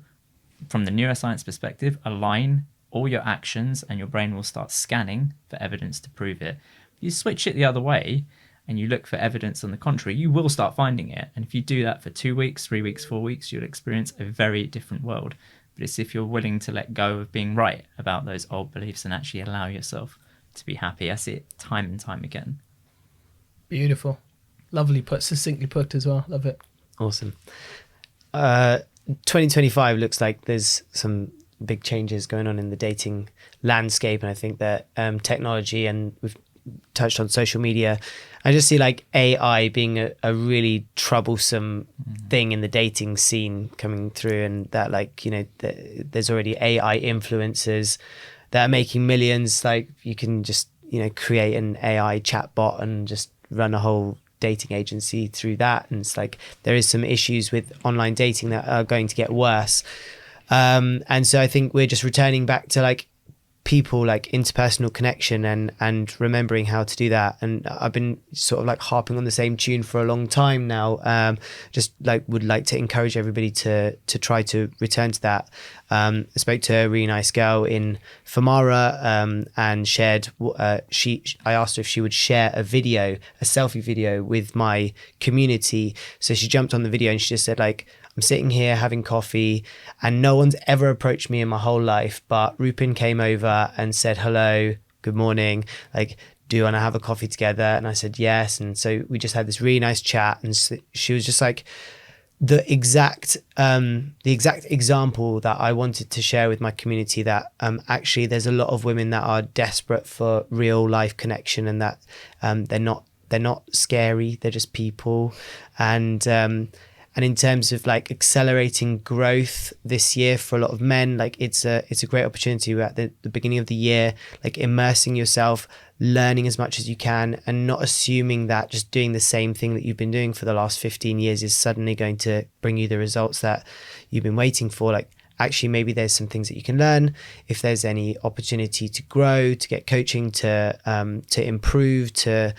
from the neuroscience perspective, align all your actions and your brain will start scanning for evidence to prove it. If you switch it the other way and you look for evidence on the contrary, you will start finding it. And if you do that for 2 weeks, 3 weeks, 4 weeks, you'll experience a very different world. But it's if you're willing to let go of being right about those old beliefs and actually allow yourself to be happy. I see it time and time again. Beautiful. Lovely put, succinctly put as well. Love it. Awesome. 2025 looks like there's some big changes going on in the dating landscape. And I think that technology, and we've touched on social media, I just see like AI being a really troublesome thing in the dating scene coming through, and that there's already AI influencers that are making millions. Like you can just create an AI chatbot and just run a whole dating agency through that, and it's like there is some issues with online dating that are going to get worse, and so I think we're just returning back to like people, like interpersonal connection, and remembering how to do that. And I've been sort of like harping on the same tune for a long time now. Just like would like to encourage everybody to try to return to that. I spoke to a really nice girl in Famara, and shared I asked her if she would share a selfie video with my community. So she jumped on the video and she just said, like, I'm sitting here having coffee and no one's ever approached me in my whole life, but Rupin came over and said, hello, good morning, like, do you want to have a coffee together? And I said, yes. And so we just had this really nice chat, and she was just like the exact example that I wanted to share with my community, that actually there's a lot of women that are desperate for real life connection, and that they're not scary, they're just people. And in terms of like accelerating growth this year for a lot of men, like it's a great opportunity. We're at the beginning of the year, like immersing yourself, learning as much as you can, and not assuming that just doing the same thing that you've been doing for the last 15 years is suddenly going to bring you the results that you've been waiting for. Like, actually, maybe there's some things that you can learn. If there's any opportunity to grow, to get coaching, to improve, to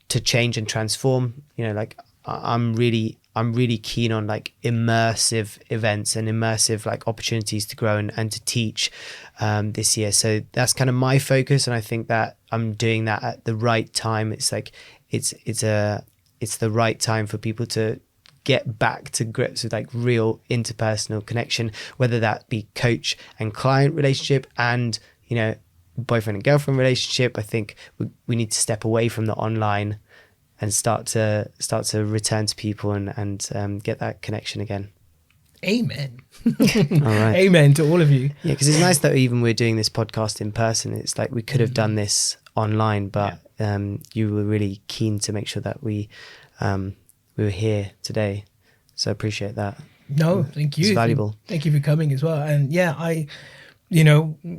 change and transform, you know, like I'm really keen on like immersive events and immersive like opportunities to grow and to teach this year. So that's kind of my focus, and I think that I'm doing that at the right time. It's like it's the right time for people to get back to grips with like real interpersonal connection, whether that be coach and client relationship, and, you know, boyfriend and girlfriend relationship. I think we need to step away from the online and start to return to people and get that connection again. Amen. All right. Amen to all of you. Yeah, because it's nice that even we're doing this podcast in person. It's like we could have done this online, but you were really keen to make sure that we were here today. So I appreciate that. No, thank you. It's valuable. Thank you for coming as well. And yeah,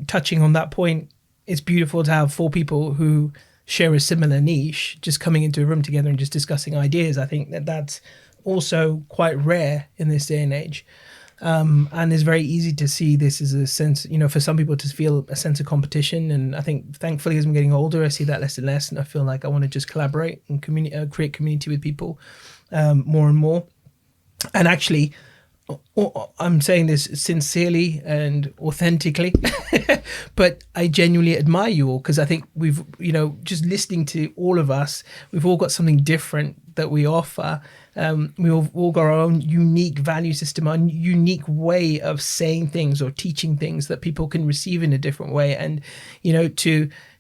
touching on that point, it's beautiful to have 4 people who share a similar niche just coming into a room together and just discussing ideas. I think that's also quite rare in this day and age. And it's very easy to see this as a sense, for some people to feel a sense of competition. And I think thankfully as I'm getting older, I see that less and less. And I feel like I want to just collaborate and create community with people more and more. And actually, I'm saying this sincerely and authentically, but I genuinely admire you all, because I think we've, just listening to all of us, we've all got something different that we offer. We all got our own unique value system, our unique way of saying things or teaching things that people can receive in a different way. And,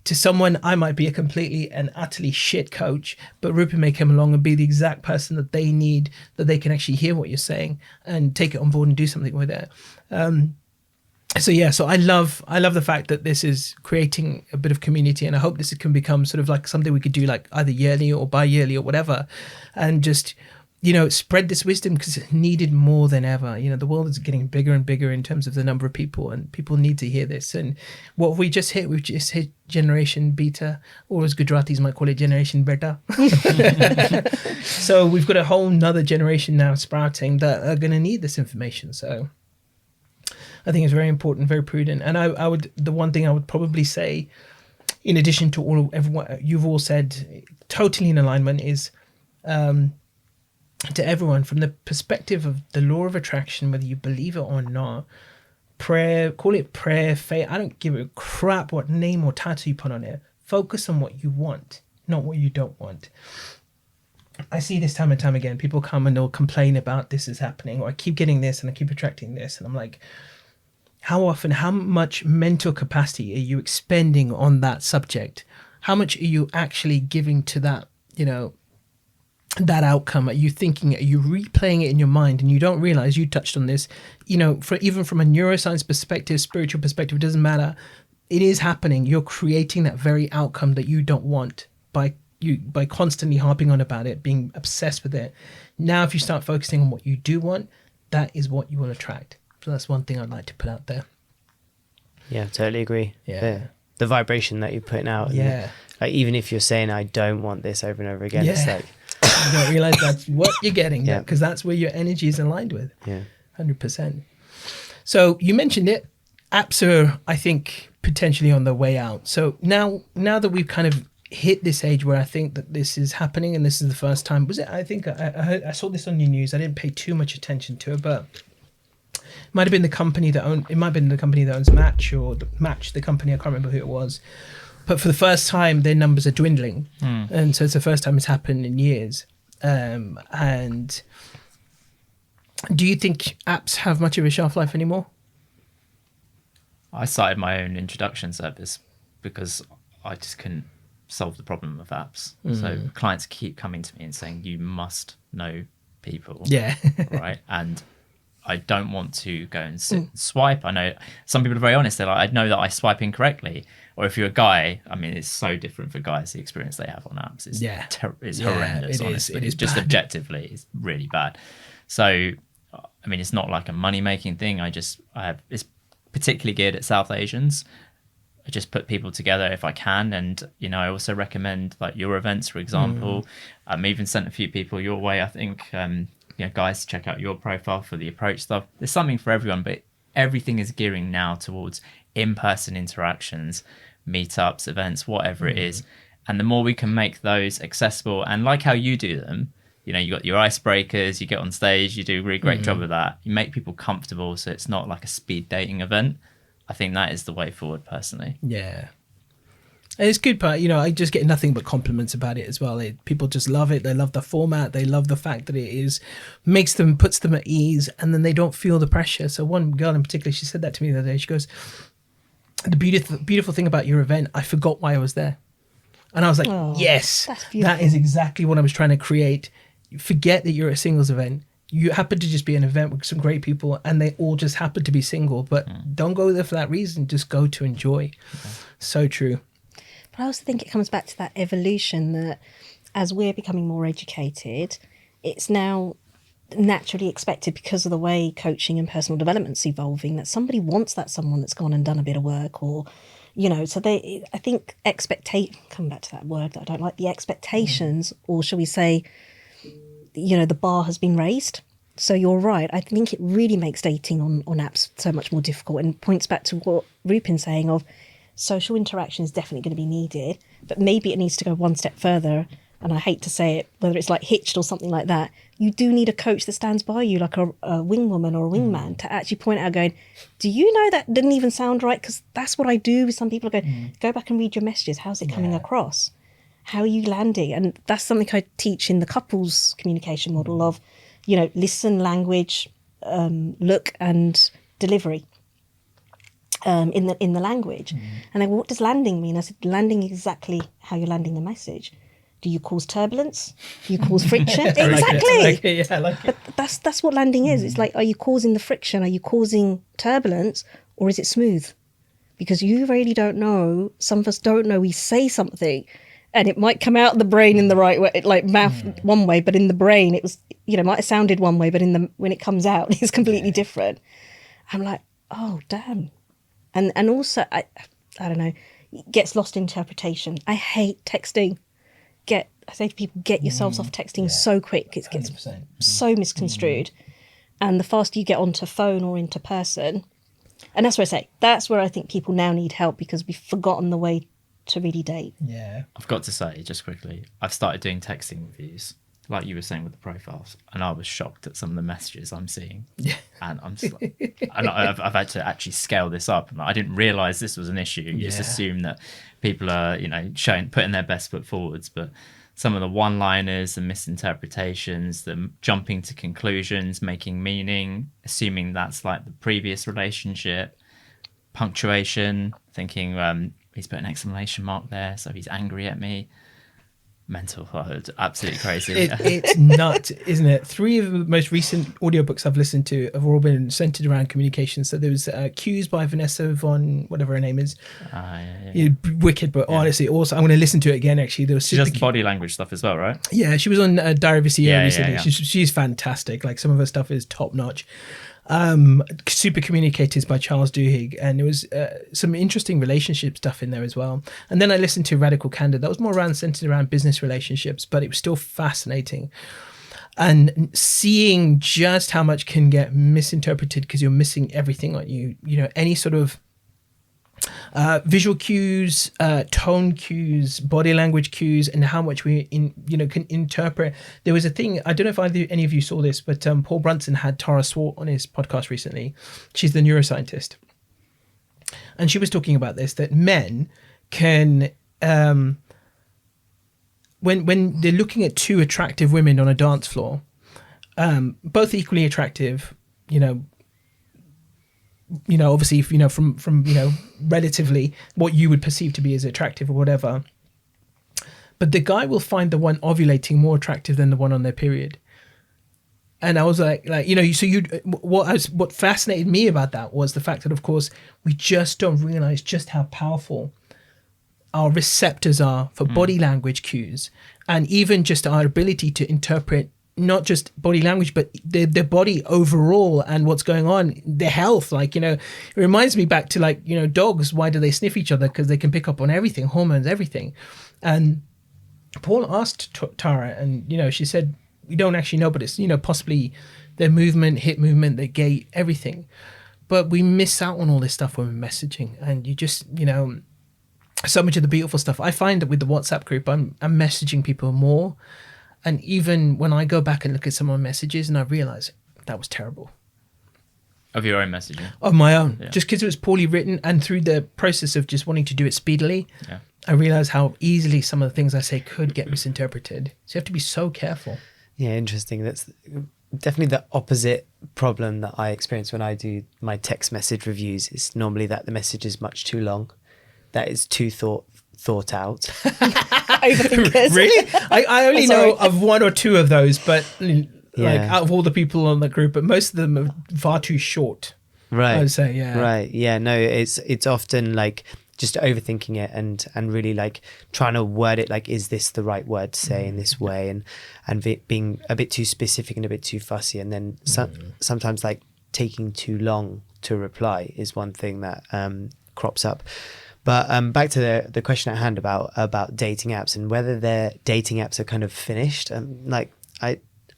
to someone, I might be a completely and utterly shit coach, but Rupin may come along and be the exact person that they need, that they can actually hear what you're saying and take it on board and do something with it. So I love the fact that this is creating a bit of community, and I hope this can become sort of like something we could do like either yearly or bi-yearly or whatever, and just spread this wisdom, because it's needed more than ever. The world is getting bigger and bigger in terms of the number of people, and people need to hear this. And what have we just hit? We've just hit generation beta, or as Gujaratis might call it, generation beta. So we've got a whole nother generation now sprouting that are going to need this information. So I think it's very important, very prudent. And the one thing I would probably say, in addition to everyone you've all said, totally in alignment, is to everyone, from the perspective of the law of attraction, whether you believe it or not, prayer, call it prayer, faith, I don't give a crap what name or title you put on it. Focus on what you want, not what you don't want. I see this time and time again. People come and they'll complain about this is happening, or I keep getting this and I keep attracting this. And I'm like, how often, how much mental capacity are you expending on that subject? How much are you actually giving to that, that outcome? Are you thinking, are you replaying it in your mind? And you don't realize, you touched on this, even from a neuroscience perspective, spiritual perspective, it doesn't matter. It is happening. You're creating that very outcome that you don't want by constantly harping on about it, being obsessed with it. Now, if you start focusing on what you do want, that is what you will attract. So that's one thing I'd like to put out there. Yeah, totally agree. Yeah. The vibration that you're putting out. Yeah. Like, even if you're saying, I don't want this over and over again, it's like, you don't realize that's what you're getting, Yeah. because that's where your energy is aligned with. yeah. 100%. So you mentioned it, apps are, I think, potentially on their way out. So now that we've kind of hit this age where I think that this is happening, and this is the first time. Was it? I think I saw this on your news. I didn't pay too much attention to it, but it might have been the company that owns Match, or the company. I can't remember who it was. But for the first time, their numbers are dwindling, and so it's the first time it's happened in years. And do you think apps have much of a shelf life anymore? I started my own introduction service because I just couldn't solve the problem of apps. So clients keep coming to me and saying, you must know people. Yeah. Right. And I don't want to go and sit and swipe. I know some people are very honest. They're like, I know that I swipe incorrectly. Or if you're a guy, I mean, it's so different for guys, the experience they have on apps. It's, it's horrendous, honestly. It is just bad. Objectively, it's really bad. So, I mean, it's not like a money-making thing. It's particularly geared at South Asians. I just put people together if I can. And, you know, I also recommend like your events, for example. I've even sent a few people your way, I think, you know, guys, check out your profile for the approach stuff. There's something for everyone, but everything is gearing now towards in-person interactions, meetups, events, whatever it is. And the more we can make those accessible, and like how you do them, you know, you got your icebreakers, you get on stage, you do a really great job of that. You make people comfortable, so it's not like a speed dating event. I think that is the way forward, personally. Yeah. And it's good, but, you know, I just get nothing but compliments about it as well. People just love it. They love the format. They love the fact that puts them at ease, and then they don't feel the pressure. So one girl in particular, she said that to me the other day. She goes, the beautiful thing about your event, I forgot why I was there. And I was like, yes, that is exactly what I was trying to create. You forget that you're a singles event. You happen to just be an event with some great people, and they all just happen to be single, but don't go there for that reason. Just go to enjoy. So true. But I also think it comes back to that evolution that as we're becoming more educated, it's now naturally expected, because of the way coaching and personal development's evolving, that somebody wants someone that's gone and done a bit of work, or, you know, so I think come back to that word that I don't like, the expectations, or shall we say, you know, the bar has been raised. So you're right. I think it really makes dating on apps so much more difficult, and points back to what Rupin's saying of social interaction is definitely going to be needed, but maybe it needs to go one step further. And I hate to say it, whether it's like Hitched or something like that, you do need a coach that stands by you, like a wing woman or a wingman, to actually point out going, do you know that didn't even sound right? Because that's what I do with some people. I go, go back and read your messages. How's it coming across? How are you landing? And that's something I teach in the couples communication model of, you know, listen, language, look, and delivery. In the language. And I go, what does landing mean? I said, landing exactly how you're landing the message. Do you cause turbulence? Do you cause friction? Exactly. I like it. But that's what landing is. It's like, are you causing the friction? Are you causing turbulence? Or is it smooth? Because you really don't know. Some of us don't know. We say something and it might come out the brain in the right way, like mouth one way, but in the brain it was, you know, might have sounded one way, but when it comes out, it's completely different. I'm like, oh, damn. And also, I don't know, it gets lost in interpretation. I hate texting. I say to people, get yourselves off texting so quick. It gets 100%. so misconstrued. And the faster you get onto phone or into person, and that's where I think people now need help, because we've forgotten the way to really date. Yeah. I've got to say, just quickly, I've started doing texting reviews, like you were saying with the profiles, and I was shocked at some of the messages I'm seeing. Yeah. And I'm just like, and I've had to actually scale this up. And I didn't realise this was an issue. You just assume that people are, you know, putting their best foot forwards, but some of the one-liners, the misinterpretations, the jumping to conclusions, making meaning, assuming that's like the previous relationship, punctuation, thinking he's put an exclamation mark there, so he's angry at me. Mental, absolutely crazy. It's nuts, isn't it? 3 of the most recent audiobooks I've listened to have all been centered around communication. So there was Cues by Vanessa von, whatever her name is. Wicked, but honestly, also, I'm going to listen to it again, actually. There was she does the body language stuff as well, right? Yeah, she was on Diary of a CEO recently. She's fantastic. Like, some of her stuff is top notch. Super Communicators by Charles Duhigg, and there was some interesting relationship stuff in there as well. And then I listened to Radical Candor. That was centered around business relationships, but it was still fascinating. And seeing just how much can get misinterpreted because you're missing everything on you. You know, any sort of visual cues, tone cues, body language cues, and how much we can interpret. There was a thing, I don't know if any of you saw this, but Paul Brunson had Tara Swart on his podcast recently. She's the neuroscientist, and she was talking about this, that men can when they're looking at two attractive women on a dance floor, both equally attractive, obviously, from relatively what you would perceive to be as attractive or whatever, but the guy will find the one ovulating more attractive than the one on their period. And I was what fascinated me about that was the fact that, of course, we just don't realize just how powerful our receptors are for body language cues, and even just our ability to interpret not just body language, but their body overall and what's going on, their health. It reminds me back to dogs. Why do they sniff each other? Because they can pick up on everything, hormones, everything. And Paul asked Tara, and she said, we don't actually know, but it's possibly their movement, hip movement, their gait, everything. But we miss out on all this stuff when we're messaging, and you just so much of the beautiful stuff. I find that with the WhatsApp group, I'm messaging people more. And even when I go back and look at some of my messages, and I realize that was terrible. Of your own messaging? Of my own. Yeah. Just because it was poorly written, and through the process of just wanting to do it speedily, I realize how easily some of the things I say could get misinterpreted. So you have to be so careful. Yeah, interesting. That's definitely the opposite problem that I experience when I do my text message reviews. It's normally that the message is much too long, that is too thought out. Overthinkers. Really? I only know of one or two of those, but out of all the people on the group, but most of them are far too short. Right. I would say, yeah. Right. Yeah. No, it's often just overthinking it and really trying to word it is this the right word to say in this way, and being a bit too specific and a bit too fussy, and then sometimes taking too long to reply is one thing that crops up. But back to the question at hand about dating apps and whether their dating apps are kind of finished.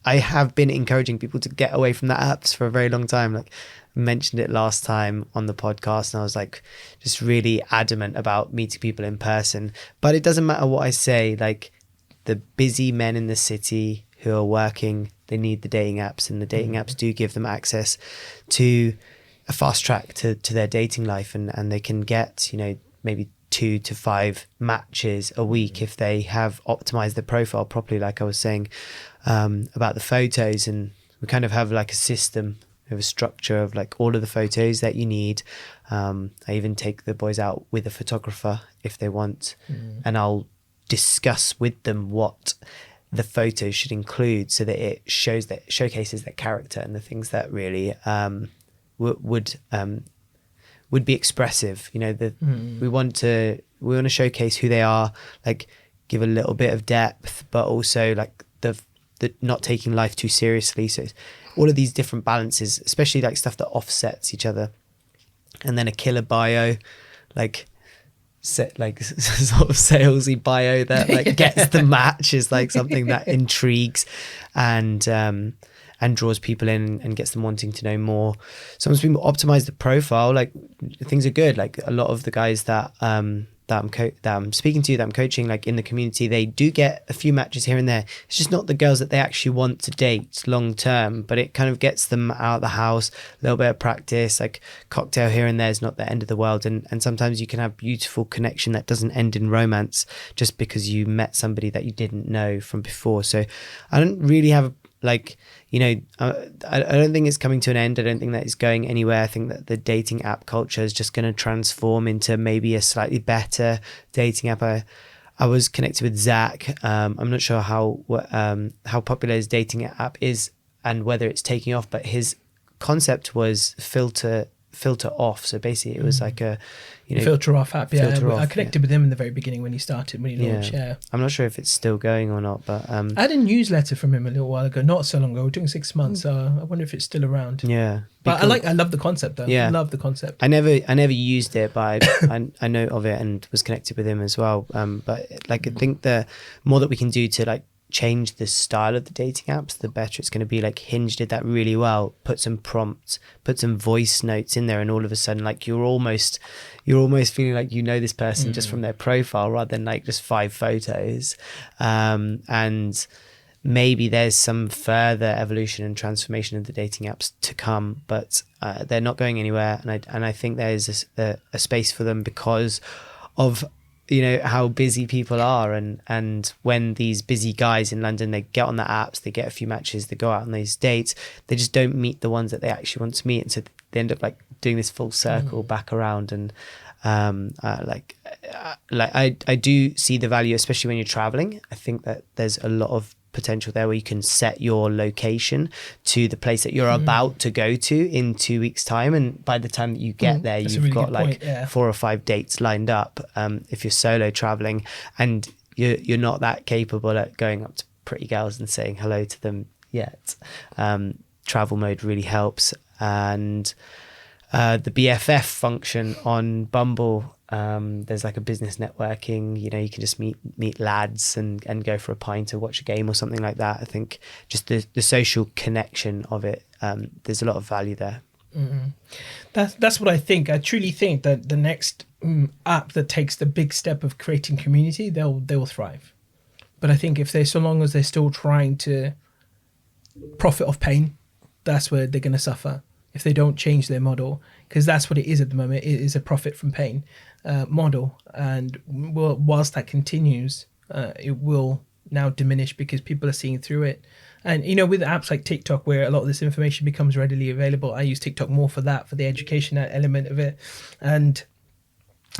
I have been encouraging people to get away from the apps for a very long time. I mentioned it last time on the podcast, and I was just really adamant about meeting people in person. But it doesn't matter what I say. The busy men in the city who are working, they need the dating apps, and the dating apps do give them access to a fast track to their dating life, and they can get maybe 2 to 5 matches a week if they have optimized the profile properly, like I was saying about the photos. And we kind of have a system, we have a structure of all of the photos that you need. I even take the boys out with a photographer if they want, and I'll discuss with them what the photos should include so that it showcases their character and the things that really would be expressive. We want to showcase who they are, give a little bit of depth, but also the not taking life too seriously. So all of these different balances, especially stuff that offsets each other, and then a killer bio, sort of salesy bio that gets the match is something that intrigues and draws people in and gets them wanting to know more. Sometimes people optimize the profile, things are good. A lot of the guys that I'm speaking to, that I'm coaching, in the community, they do get a few matches here and there. It's just not the girls that they actually want to date long term, but it kind of gets them out of the house, a little bit of practice, cocktail here and there is not the end of the world. And sometimes you can have beautiful connection that doesn't end in romance just because you met somebody that you didn't know from before. So I don't really have I don't think it's coming to an end. I don't think that it's going anywhere. I think that the dating app culture is just going to transform into maybe a slightly better dating app. I was connected with Zach. I'm not sure how popular his dating app is and whether it's taking off, but his concept was filter off. So basically it was filter off app. Yeah, filter off, I connected with him in the very beginning when he launched. I'm not sure if it's still going or not, but I had a newsletter from him a little while ago, not so long ago. It took 6 months. I wonder if it's still around. Yeah, but I love the concept though. Yeah, I love the concept. I never used it, but I know of it and was connected with him as well. But I think the more that we can do to change the style of the dating apps, the better it's going to be. Like Hinge did that really well. Put some prompts, put some voice notes in there, and all of a sudden, like you're almost feeling like you know this person just from their profile rather than like just 5 photos. And maybe there's some further evolution and transformation of the dating apps to come, but they're not going anywhere. And I think there's a space for them because of, you know, how busy people are, and when these busy guys in London, they get on the apps, they get a few matches, they go out on these dates, they just don't meet the ones that they actually want to meet, and so they end up like doing this full circle back around. And I do see the value, especially when you're traveling. I think that there's a lot of potential there where you can set your location to the place that you're about to go to in 2 weeks time, and by the time that you get there, you've really got like 4 or 5 dates lined up. If you're solo traveling and you're not that capable at going up to pretty girls and saying hello to them yet, travel mode really helps. And the BFF function on Bumble, there's like a business networking, you know, you can just meet lads and go for a pint or watch a game or something like that. I think just the social connection of it, there's a lot of value there. That's what I think. I truly think that the next app that takes the big step of creating community, they'll thrive. But I think if so long as they're still trying to profit off pain, that's where they're going to suffer. If they don't change their model, because that's what it is at the moment. It is a profit from pain model, and whilst that continues, it will now diminish because people are seeing through it. And you know, with apps like TikTok, where a lot of this information becomes readily available, I use TikTok more for that, for the education element of it, and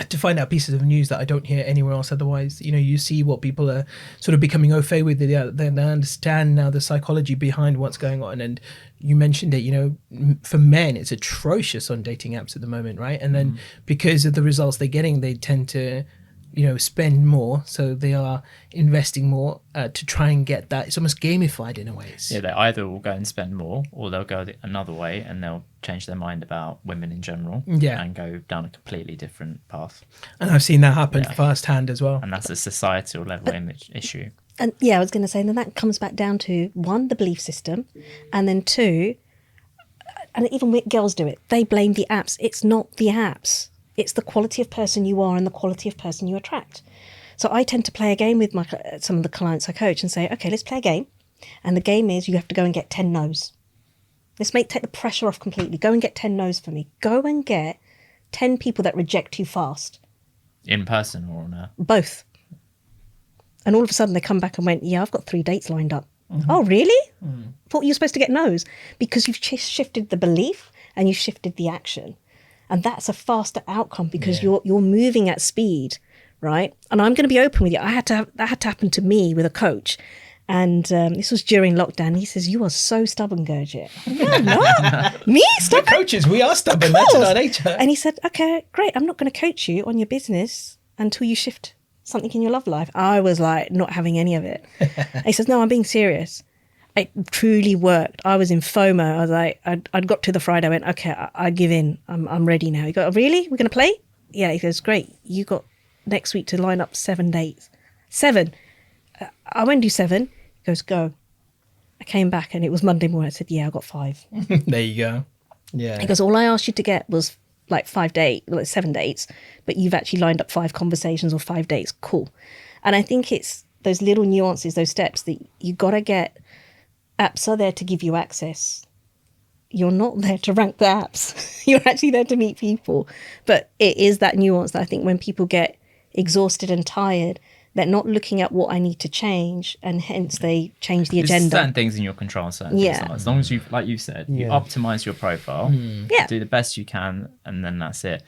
to find out pieces of news that I don't hear anywhere else. Otherwise, you know, you see what people are sort of becoming au fait with. They understand now the psychology behind what's going on. And you mentioned it, you know, for men, it's atrocious on dating apps at the moment, right? And then because of the results they're getting, they tend to, you know, spend more. So they are investing more to try and get that. It's almost gamified in a way. Yeah, they either will go and spend more, or they'll go another way and they'll change their mind about women in general, and go down a completely different path. And I've seen that happen firsthand as well. And that's a societal level image issue. And yeah, I was going to say, then that comes back down to 1, the belief system, and then 2, and even when girls do it, they blame the apps. It's not the apps. It's the quality of person you are and the quality of person you attract. So I tend to play a game with some of the clients I coach and say, okay, let's play a game. And the game is you have to go and get 10 no's. Let's take the pressure off completely. Go and get 10 no's for me. Go and get 10 people that reject you fast. In person or on a... Both. And all of a sudden they come back and went, yeah, I've got 3 dates lined up. Oh, really? Thought you were supposed to get no's, because you've shifted the belief and you've shifted the action. And that's a faster outcome because you're moving at speed, right? And I'm going to be open with you. That had to happen to me with a coach. And this was during lockdown. He says, you are so stubborn, Gurjit. No. Me? Stubborn? We're coaches, we are stubborn. That's in our nature. And he said, okay, great. I'm not going to coach you on your business until you shift something in your love life. I was like not having any of it. And he says, no, I'm being serious. It truly worked. I was in FOMO. I was like, I'd got to the Friday. I went, okay, I give in. I'm ready now. He goes, oh, really? We're going to play? Yeah. He goes, great. You got next week to line up 7 dates. 7. I went to do 7. He goes, go. I came back and it was Monday morning. I said, yeah, I got 5. There you go. Yeah. He goes, all I asked you to get was like 7 dates, but you've actually lined up 5 conversations or 5 dates. Cool. And I think it's those little nuances, those steps that you got to get. Apps are there to give you access. You're not there to rank the apps. You're actually there to meet people. But it is that nuance that I think when people get exhausted and tired, they're not looking at what I need to change, and hence they change the agenda. There's certain things in your control, certain things not. As long as you, like you said, you optimize your profile, do the best you can, and then that's it.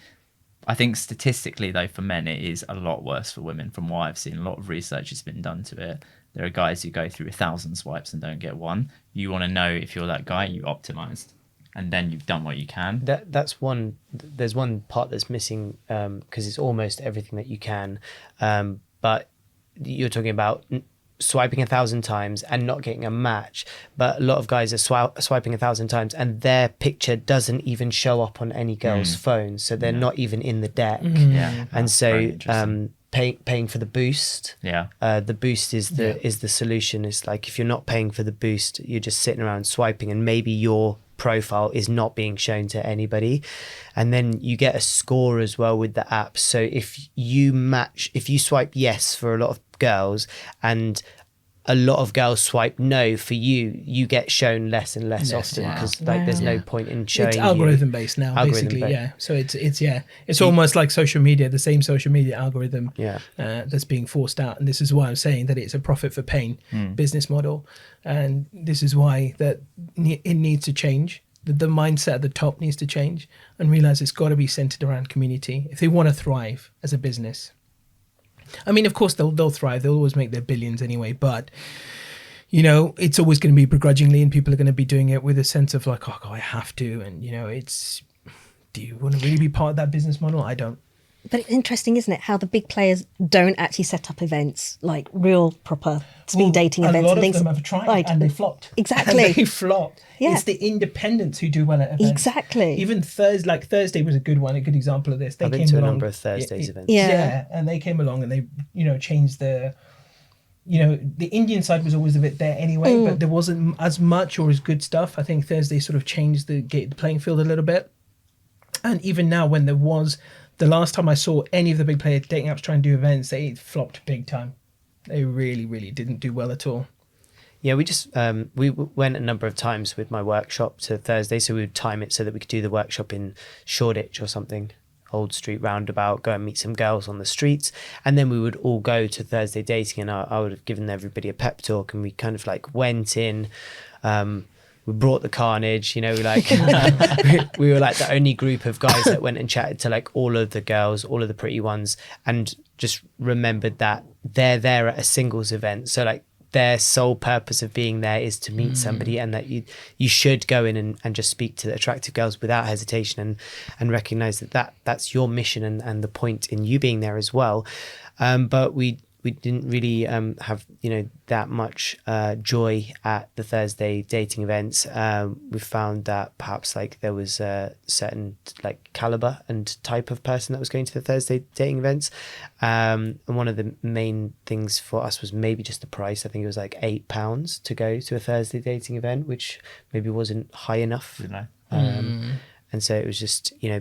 I think statistically, though, for men, it is a lot worse for women. From what I've seen, a lot of research has been done to it. There are guys who go through 1,000 swipes and don't get one. You want to know if you're that guy, you optimized, and then you've done what you can. That's one. There's one part that's missing because it's almost everything that you can, but you're talking about swiping 1,000 times and not getting a match. But a lot of guys are swiping 1,000 times and their picture doesn't even show up on any girl's phone, so they're not even in the deck. Yeah, and so paying for the boost. Yeah. The boost is the solution. It's like if you're not paying for the boost, you're just sitting around swiping, and maybe your profile is not being shown to anybody. And then you get a score as well with the app. So if you swipe yes for a lot of girls and a lot of girls swipe no for you, you get shown less and less often, because there's no point in showing. It's algorithm based now, basically. Yeah. So it's almost like social media, the same social media algorithm that's being forced out. And this is why I'm saying that it's a profit for pain business model. And this is why that it needs to change. The mindset at the top needs to change and realize it's got to be centered around community if they want to thrive as a business. I mean, of course, they'll thrive. They'll always make their billions anyway. But, you know, it's always going to be begrudgingly, and people are going to be doing it with a sense of like, oh, God, I have to. And, you know, do you want to really be part of that business model? I don't. But it's interesting, isn't it, how the big players don't actually set up events, like real proper speed dating events. A lot and things. of them have tried and they flopped. Exactly. And they flopped. Yeah. It's the independents who do well at events. Exactly. Even Thursday was a good example of this. I've been to a number of Thursdays events. Yeah. And they came along and they, you know, changed the Indian side was always a bit there anyway, but there wasn't as much or as good stuff. I think Thursday sort of changed the playing field a little bit. And even now, when there was, the last time I saw any of the big player dating apps try and do events, they flopped big time. They really, really didn't do well at all. Yeah, we just we went a number of times with my workshop to Thursday, so we would time it so that we could do the workshop in Shoreditch or something, Old Street roundabout, go and meet some girls on the streets, and then we would all go to Thursday dating, and I would have given everybody a pep talk, and we kind of like went in. We brought the carnage, you know, we like we were like the only group of guys that went and chatted to like all of the girls, all of the pretty ones, and just remembered that they're there at a singles event. So like their sole purpose of being there is to meet somebody, and that you should go in and just speak to the attractive girls without hesitation, and recognize that's your mission and the point in you being there as well. But we didn't really have, you know, that much joy at the Thursday dating events. We found that perhaps like there was a certain like caliber and type of person that was going to the Thursday dating events. And one of the main things for us was maybe just the price. I think it was like £8 to go to a Thursday dating event, which maybe wasn't high enough. And so it was just, you know,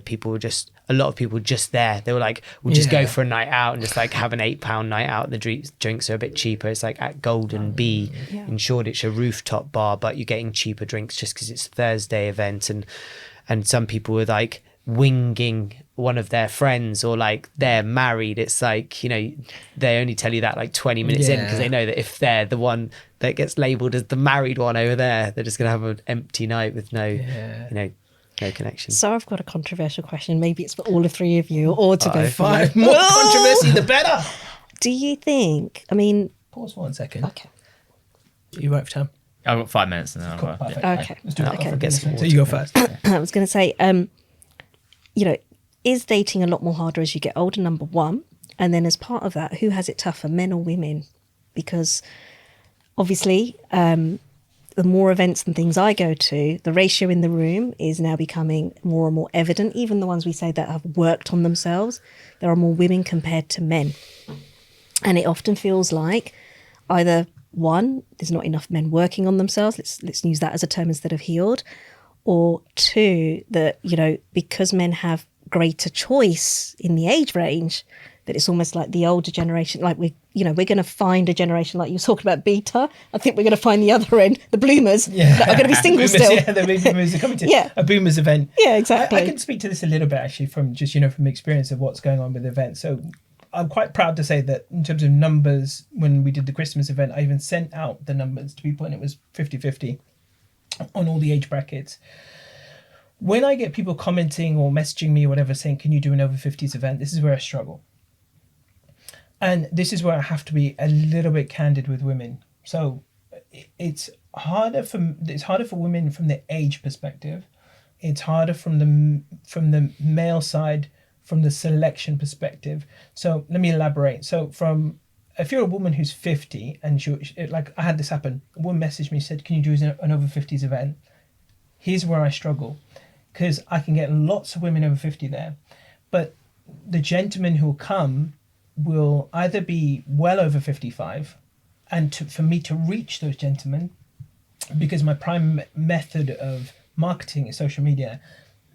a lot of people just there. They were like, we'll just go for a night out and just like have an £8 night out. The drinks are a bit cheaper. It's like at Golden Bee in Shoreditch, a rooftop bar, but you're getting cheaper drinks just because it's a Thursday event. And some people were like winging one of their friends, or like they're married. It's like, you know, they only tell you that like 20 minutes in, because they know that if they're the one that gets labelled as the married one over there, they're just going to have an empty night with no, you know, no connection. So I've got a controversial question. Maybe it's for all of three of you, or to go fine. More controversy, the better. Do you think? I mean, pause for 1 second. Okay. You right for time? I've got 5 minutes and then Cool, I'll perfect. Okay. Let's do that. Okay. So you go first. I was going to say, you know, is dating a lot more harder as you get older? Number one, and then as part of that, who has it tougher, men or women? Because obviously, the more events and things I go to, the ratio in the room is now becoming more and more evident. Even the ones we say that have worked on themselves, there are more women compared to men. And it often feels like either one, there's not enough men working on themselves. Let's use that as a term instead of healed. Or two, that, you know, because men have greater choice in the age range, that it's almost like the older generation, like we're going to find a generation, like you were talking about beta. I think we're going to find the other end, the bloomers, that are going to be single boomers, still. Yeah, the baby boomers are coming to a boomers event. Yeah, exactly. I can speak to this a little bit actually from just, from experience of what's going on with the event. So I'm quite proud to say that in terms of numbers, when we did the Christmas event, I even sent out the numbers to people and it was 50-50 on all the age brackets. When I get people commenting or messaging me or whatever saying, can you do an over 50s event? This is where I struggle. And this is where I have to be a little bit candid with women. So it's harder for women from the age perspective. It's harder from the male side, from the selection perspective. So let me elaborate. So if you're a woman who's 50 and I had this happen, a woman messaged me, said, can you do an over 50s event? Here's where I struggle, because I can get lots of women over 50 there, but the gentlemen who will come will either be well over 55, and for me to reach those gentlemen, because my prime method of marketing is social media,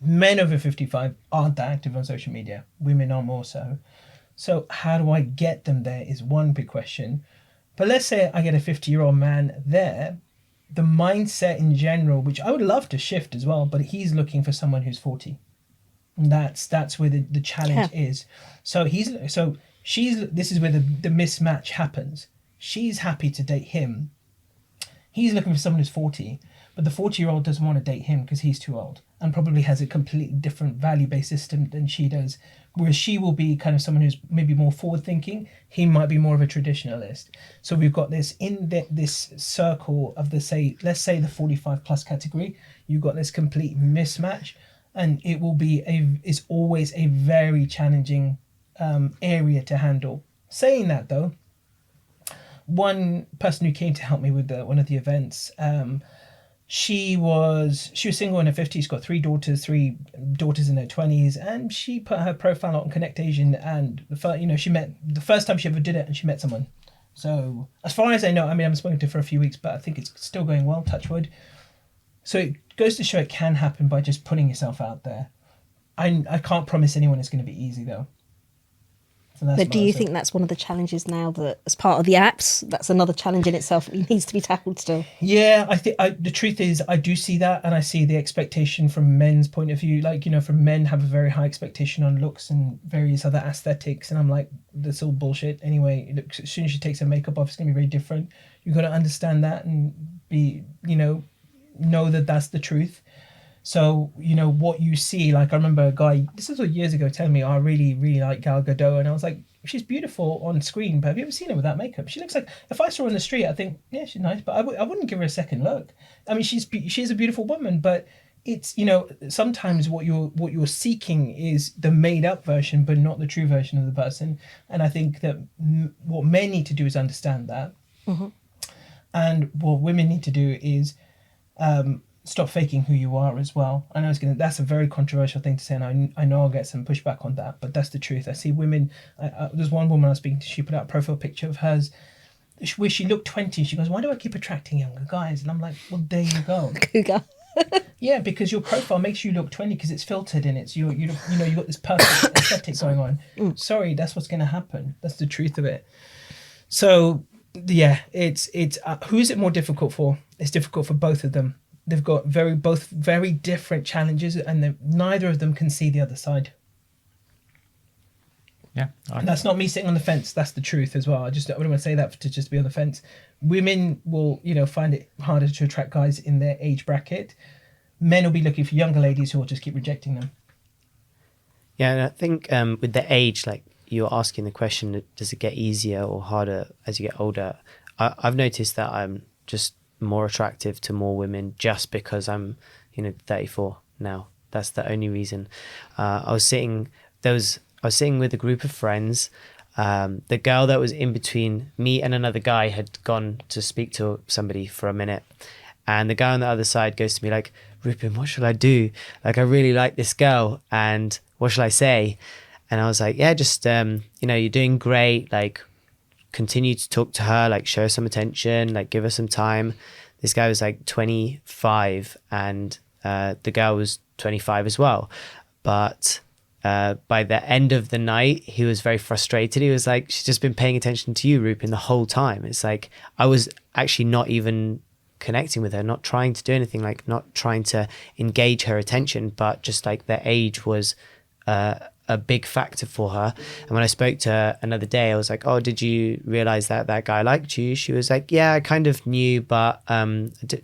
men over 55 aren't that active on social media. Women are more so. So how do I get them there is one big question. But let's say I get a 50-year-old man there, the mindset in general, which I would love to shift as well, but he's looking for someone who's 40. And that's where the challenge is. So this is where the mismatch happens. She's happy to date him. He's looking for someone who's 40, but the 40-year-old doesn't want to date him because he's too old and probably has a completely different value-based system than she does. Whereas she will be kind of someone who's maybe more forward-thinking. He might be more of a traditionalist. So we've got this this circle of let's say the 45 plus category. You've got this complete mismatch, and it will be it's always a very challenging area to handle. Saying that though, one person who came to help me with one of the events, she was single in her 50s, got three daughters in her 20s, and she put her profile out on Connect Asian, and she met the first time she ever did it, and she met someone. So as far as I know, I mean, I'm spoken to her for a few weeks, but I think it's still going well, touch wood. So it goes to show it can happen by just putting yourself out there. I can't promise anyone it's going to be easy though. So But do you think that's one of the challenges now, that as part of the apps, that's another challenge in itself that needs to be tackled still? Yeah, I think the truth is I do see that, and I see the expectation from men's point of view. Like, from men have a very high expectation on looks and various other aesthetics, and I'm like, that's all bullshit. Anyway, as soon as she takes her makeup off, it's going to be very different. You've got to understand that and be, know that that's the truth. So, what you see, like I remember a guy, this was years ago, telling me, I really, really like Gal Gadot. And I was like, she's beautiful on screen, but have you ever seen her without makeup? She looks like, if I saw her on the street, I think, yeah, she's nice, but I wouldn't give her a second look. I mean, she's a beautiful woman, but it's, sometimes what you're seeking is the made up version, but not the true version of the person. And I think that what men need to do is understand that. Mm-hmm. And what women need to do is, stop faking who you are as well. I know that's a very controversial thing to say, and I know I'll get some pushback on that, but that's the truth. I see women, there's one woman I was speaking to, she put out a profile picture of hers where she looked 20. She goes, why do I keep attracting younger guys? And I'm like, well, there you go. Cougar. Yeah, because your profile makes you look 20 because it's filtered and it's you got this perfect aesthetic going on. Sorry, that's what's going to happen. That's the truth of it. So yeah, it's who is it more difficult for? It's difficult for both of them. They've got both very different challenges, and neither of them can see the other side. Yeah, and that's not me sitting on the fence. That's the truth as well. I wouldn't want to say that to just be on the fence. Women will, find it harder to attract guys in their age bracket. Men will be looking for younger ladies who will just keep rejecting them. Yeah, and I think with the age, like you're asking the question, does it get easier or harder as you get older? I've noticed that I'm just more attractive to more women just because I'm 34 now. That's the only reason. I was sitting with a group of friends. The girl that was in between me and another guy had gone to speak to somebody for a minute, and the guy on the other side goes to me like, Rupin, what should I do? Like, I really like this girl, and what should I say? And I was like, yeah, just you're doing great, like continue to talk to her, like show her some attention, like give her some time. This guy was like 25, and the girl was 25 as well. But by the end of the night, he was very frustrated. He was like, she's just been paying attention to you, Rupin, the whole time. It's like, I was actually not even connecting with her, not trying to do anything, like not trying to engage her attention, but just like the age was a big factor for her. And when I spoke to her another day, I was like, oh, did you realize that guy liked you? She was like, yeah, I kind of knew, but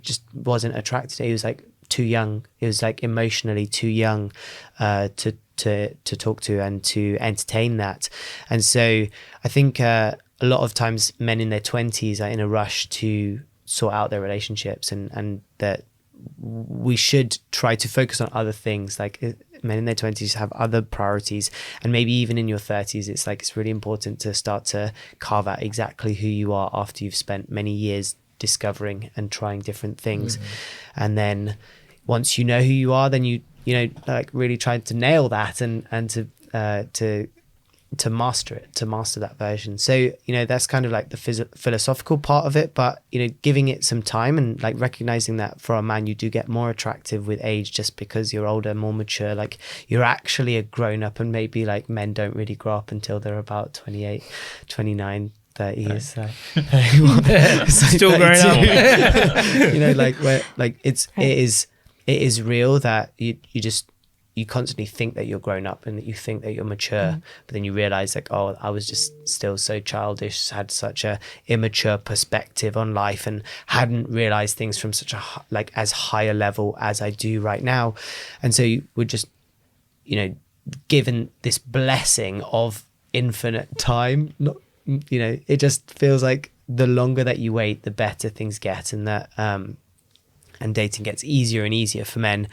just wasn't attracted. He was like too young. He was like emotionally too young to talk to and to entertain that. And so I think a lot of times men in their 20s are in a rush to sort out their relationships, and that we should try to focus on other things. Like men in their 20s have other priorities, and maybe even in your 30s, it's really important to start to carve out exactly who you are after you've spent many years discovering and trying different things. And then once you know who you are, then you like really trying to nail that and to to master it, to master that version. So, you know, that's kind of like the philosophical part of it, but, you know, giving it some time and like recognizing that for a man, you do get more attractive with age just because you're older, more mature, like you're actually a grown up, and maybe like men don't really grow up until they're about 28, 29, 30 years. So, Still growing up. You know, like where like it is real that you constantly think that you're grown up and that you think that you're mature, but then you realize like, oh, I was just still so childish, had such a immature perspective on life, and hadn't realized things from such a like as high a level as I do right now. And so we're just, you know, given this blessing of infinite time. Not, you know, it just feels like the longer that you wait, the better things get, and that and dating gets easier and easier for men,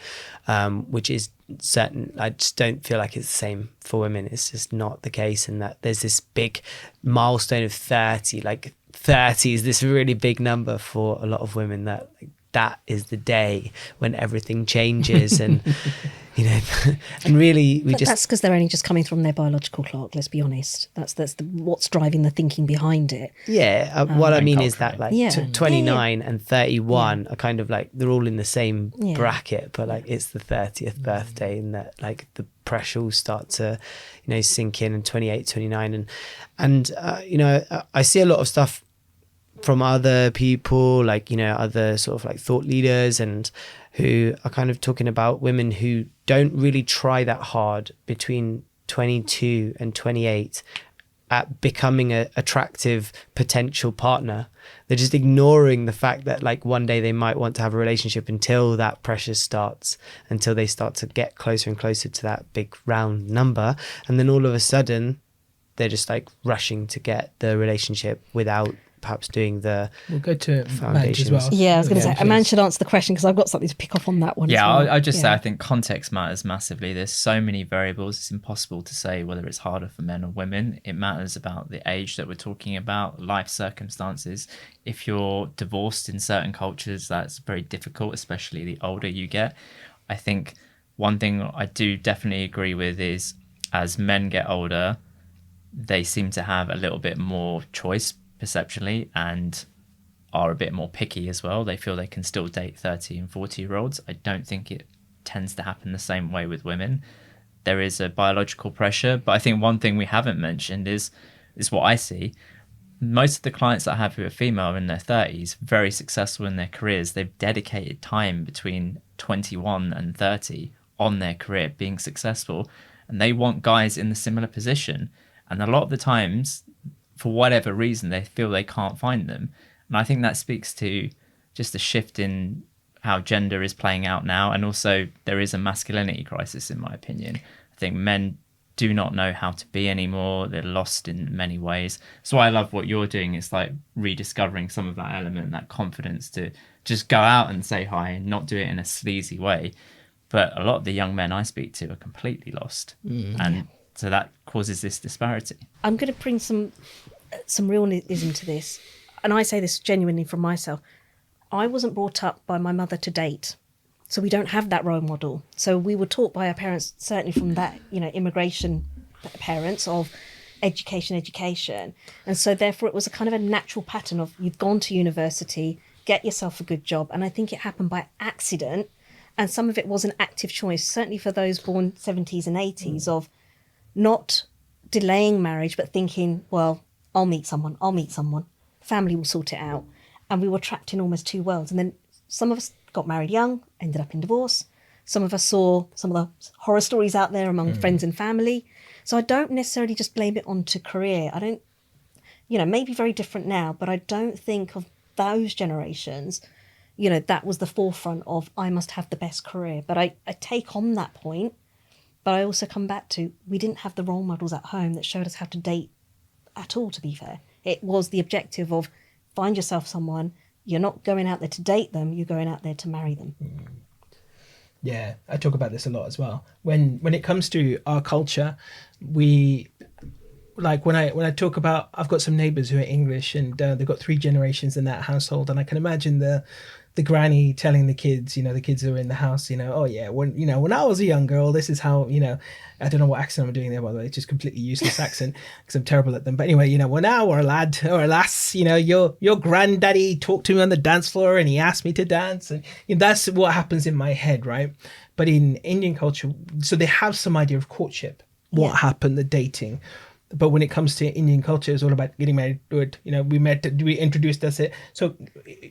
which is certain. I just don't feel like it's the same for women. It's just not the case. And that there's this big milestone of 30, like 30 is this really big number for a lot of women, that like, that is the day when everything changes. And you know, and really that's because they're only just coming from their biological clock, let's be honest. That's what's driving the thinking behind it. What I mean is that like 29 Yeah. and 31 are kind of like they're all in the same bracket, but like it's the 30th birthday, and that like the pressure will start to, you know, sink in 28, 29, and you know, I see a lot of stuff from other people, like, you know, other sort of like thought leaders, and who are kind of talking about women who don't really try that hard between 22 and 28 at becoming an attractive potential partner. They're just ignoring the fact that like one day they might want to have a relationship until that pressure starts, until they start to get closer and closer to that big round number. And then all of a sudden they're just like rushing to get the relationship without perhaps doing the We'll go to Manj as well. Yeah, I was going to say, please. a man should answer the question because I've got something to pick up on that one. Yeah, as well. I'll just say I think context matters massively. There's so many variables. It's impossible to say whether it's harder for men or women. It matters about the age that we're talking about, life circumstances. If you're divorced in certain cultures, that's very difficult, especially the older you get. I think one thing I do definitely agree with is as men get older, they seem to have a little bit more choice perceptually, and are a bit more picky as well. They feel they can still date 30 and 40-year-olds. I don't think it tends to happen the same way with women. There is a biological pressure, but I think one thing we haven't mentioned is what I see. Most of the clients that I have who are female are in their 30s, very successful in their careers. They've dedicated time between 21 and 30 on their career being successful, and they want guys in the similar position. And a lot of the times, for whatever reason, they feel they can't find them. And I think that speaks to just a shift in how gender is playing out now. And also there is a masculinity crisis, in my opinion. I think men do not know how to be anymore. They're lost in many ways. So I love what you're doing. It's like rediscovering some of that element, that confidence to just go out and say hi and not do it in a sleazy way. But a lot of the young men I speak to are completely lost. And so that causes this disparity. I'm going to bring some realism to this, and I say this genuinely from myself. I wasn't brought up by my mother to date, so we don't have that role model. So we were taught by our parents, certainly from that, you know, immigration parents, of education, and so therefore it was a kind of a natural pattern of you've gone to university, get yourself a good job. And I think it happened by accident, and some of it was an active choice, certainly for those born 70s and 80s, of not delaying marriage, but thinking, well, I'll meet someone, family will sort it out. And we were trapped in almost two worlds. And then some of us got married young, ended up in divorce. Some of us saw some of the horror stories out there among friends and family. So I don't necessarily just blame it onto career. I don't, you know, maybe very different now, but I don't think of those generations, you know, that was the forefront of I must have the best career. But I take on that point. But I also come back to, we didn't have the role models at home that showed us how to date at all, to be fair. It was the objective of find yourself someone. You're not going out there to date them, you're going out there to marry them. Yeah, I talk about this a lot as well. When it comes to our culture, we, like when I talk about, I've got some neighbours who are English, and they've got 3 generations in that household, and I can imagine the the granny telling the kids, the kids are in the house, oh yeah, when I was a young girl, this is how, I don't know what accent I'm doing there, by the way. It's just completely useless accent because I'm terrible at them. But anyway, when I were a lad or a lass, your granddaddy talked to me on the dance floor and he asked me to dance. And that's what happens in my head, right? But in Indian culture, so they have some idea of courtship, what happened, the dating. But when it comes to Indian culture, it's all about getting married. We met, we introduced us it. So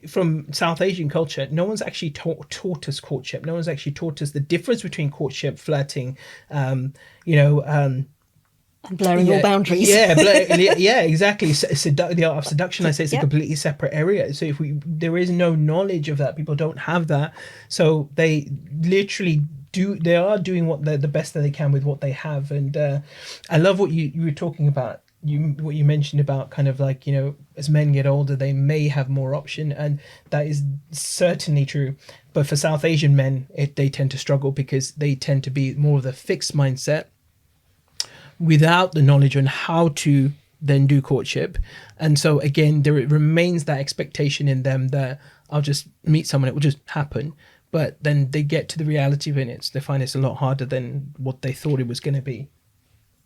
from South Asian culture, no one's actually taught us courtship. No one's actually taught us the difference between courtship, flirting, And blurring all boundaries. Yeah, exactly. The art of seduction, I say, it's a completely separate area. So there is no knowledge of that. People don't have that. So they literally they are doing what the best that they can with what they have. And I love what you were talking about. What you mentioned about kind of like, as men get older, they may have more option, and that is certainly true. But for South Asian men, they tend to struggle because they tend to be more of the fixed mindset without the knowledge on how to then do courtship. And so again, there remains that expectation in them that I'll just meet someone, it will just happen. But then they get to the reality of it, they find it's a lot harder than what they thought it was going to be.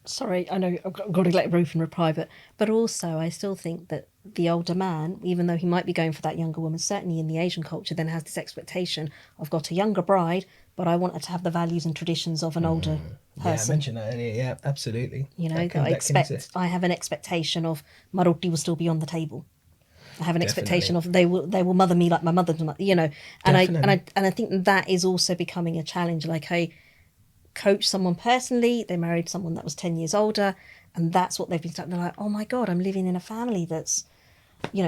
Sorry, I know I've got to let Rupin reply, but also I still think that the older man, even though he might be going for that younger woman, certainly in the Asian culture, then has this expectation, I've got a younger bride, but I want her to have the values and traditions of an older person. Yeah, I mentioned that earlier. Yeah, absolutely. I have an expectation of my roti will still be on the table. I have an expectation of they will mother me like my mother, and I think that is also becoming a challenge. Like I coach someone personally, they married someone that was 10 years older, and that's what they've been stuck. They're like, oh my God, I'm living in a family that's,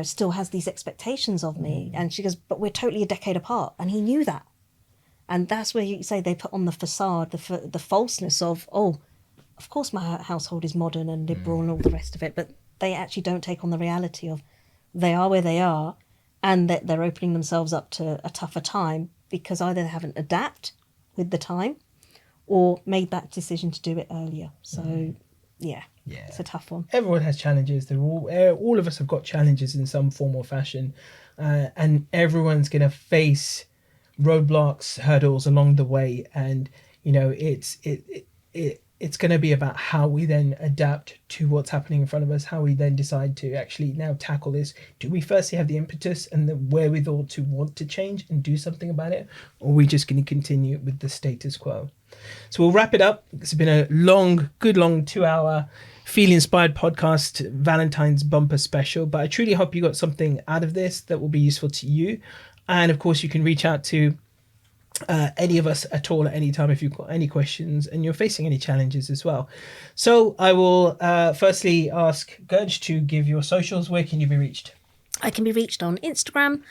still has these expectations of me. And she goes, but we're totally a decade apart. And he knew that. And that's where you say they put on the facade, the falseness of, oh, of course my household is modern and liberal and all the rest of it, but they actually don't take on the reality of they are where they are, and that they're opening themselves up to a tougher time because either they haven't adapted with the time or made that decision to do it earlier. So, yeah, it's a tough one. Everyone has challenges. All of us have got challenges in some form or fashion, and everyone's going to face roadblocks, hurdles along the way, and it's going to be about how we then adapt to what's happening in front of us, how we then decide to actually now tackle this. Do we firstly have the impetus and the wherewithal to want to change and do something about it, or are we just going to continue with the status quo? So we'll wrap it up. It's been a good long 2-hour Feel Inspired podcast, Valentine's bumper special, but I truly hope you got something out of this that will be useful to you. And of course, you can reach out to any of us at all at any time if you've got any questions and you're facing any challenges as well. So I will firstly ask Gurj to give your socials. Where can you be reached? I can be reached on Instagram,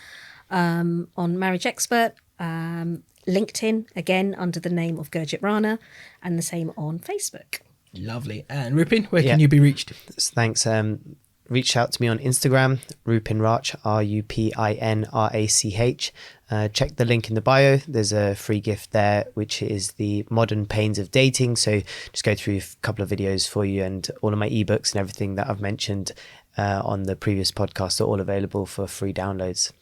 on Marriage Expert, LinkedIn, again under the name of Gurjit Rana, and the same on Facebook. Lovely. And Rupin, where can you be reached? Thanks. Reach out to me on Instagram, Rupin Rach, RUPINRACH. Check the link in the bio. There's a free gift there, which is the Modern Pains of Dating. So just go through a couple of videos for you, and all of my ebooks and everything that I've mentioned on the previous podcast are all available for free downloads.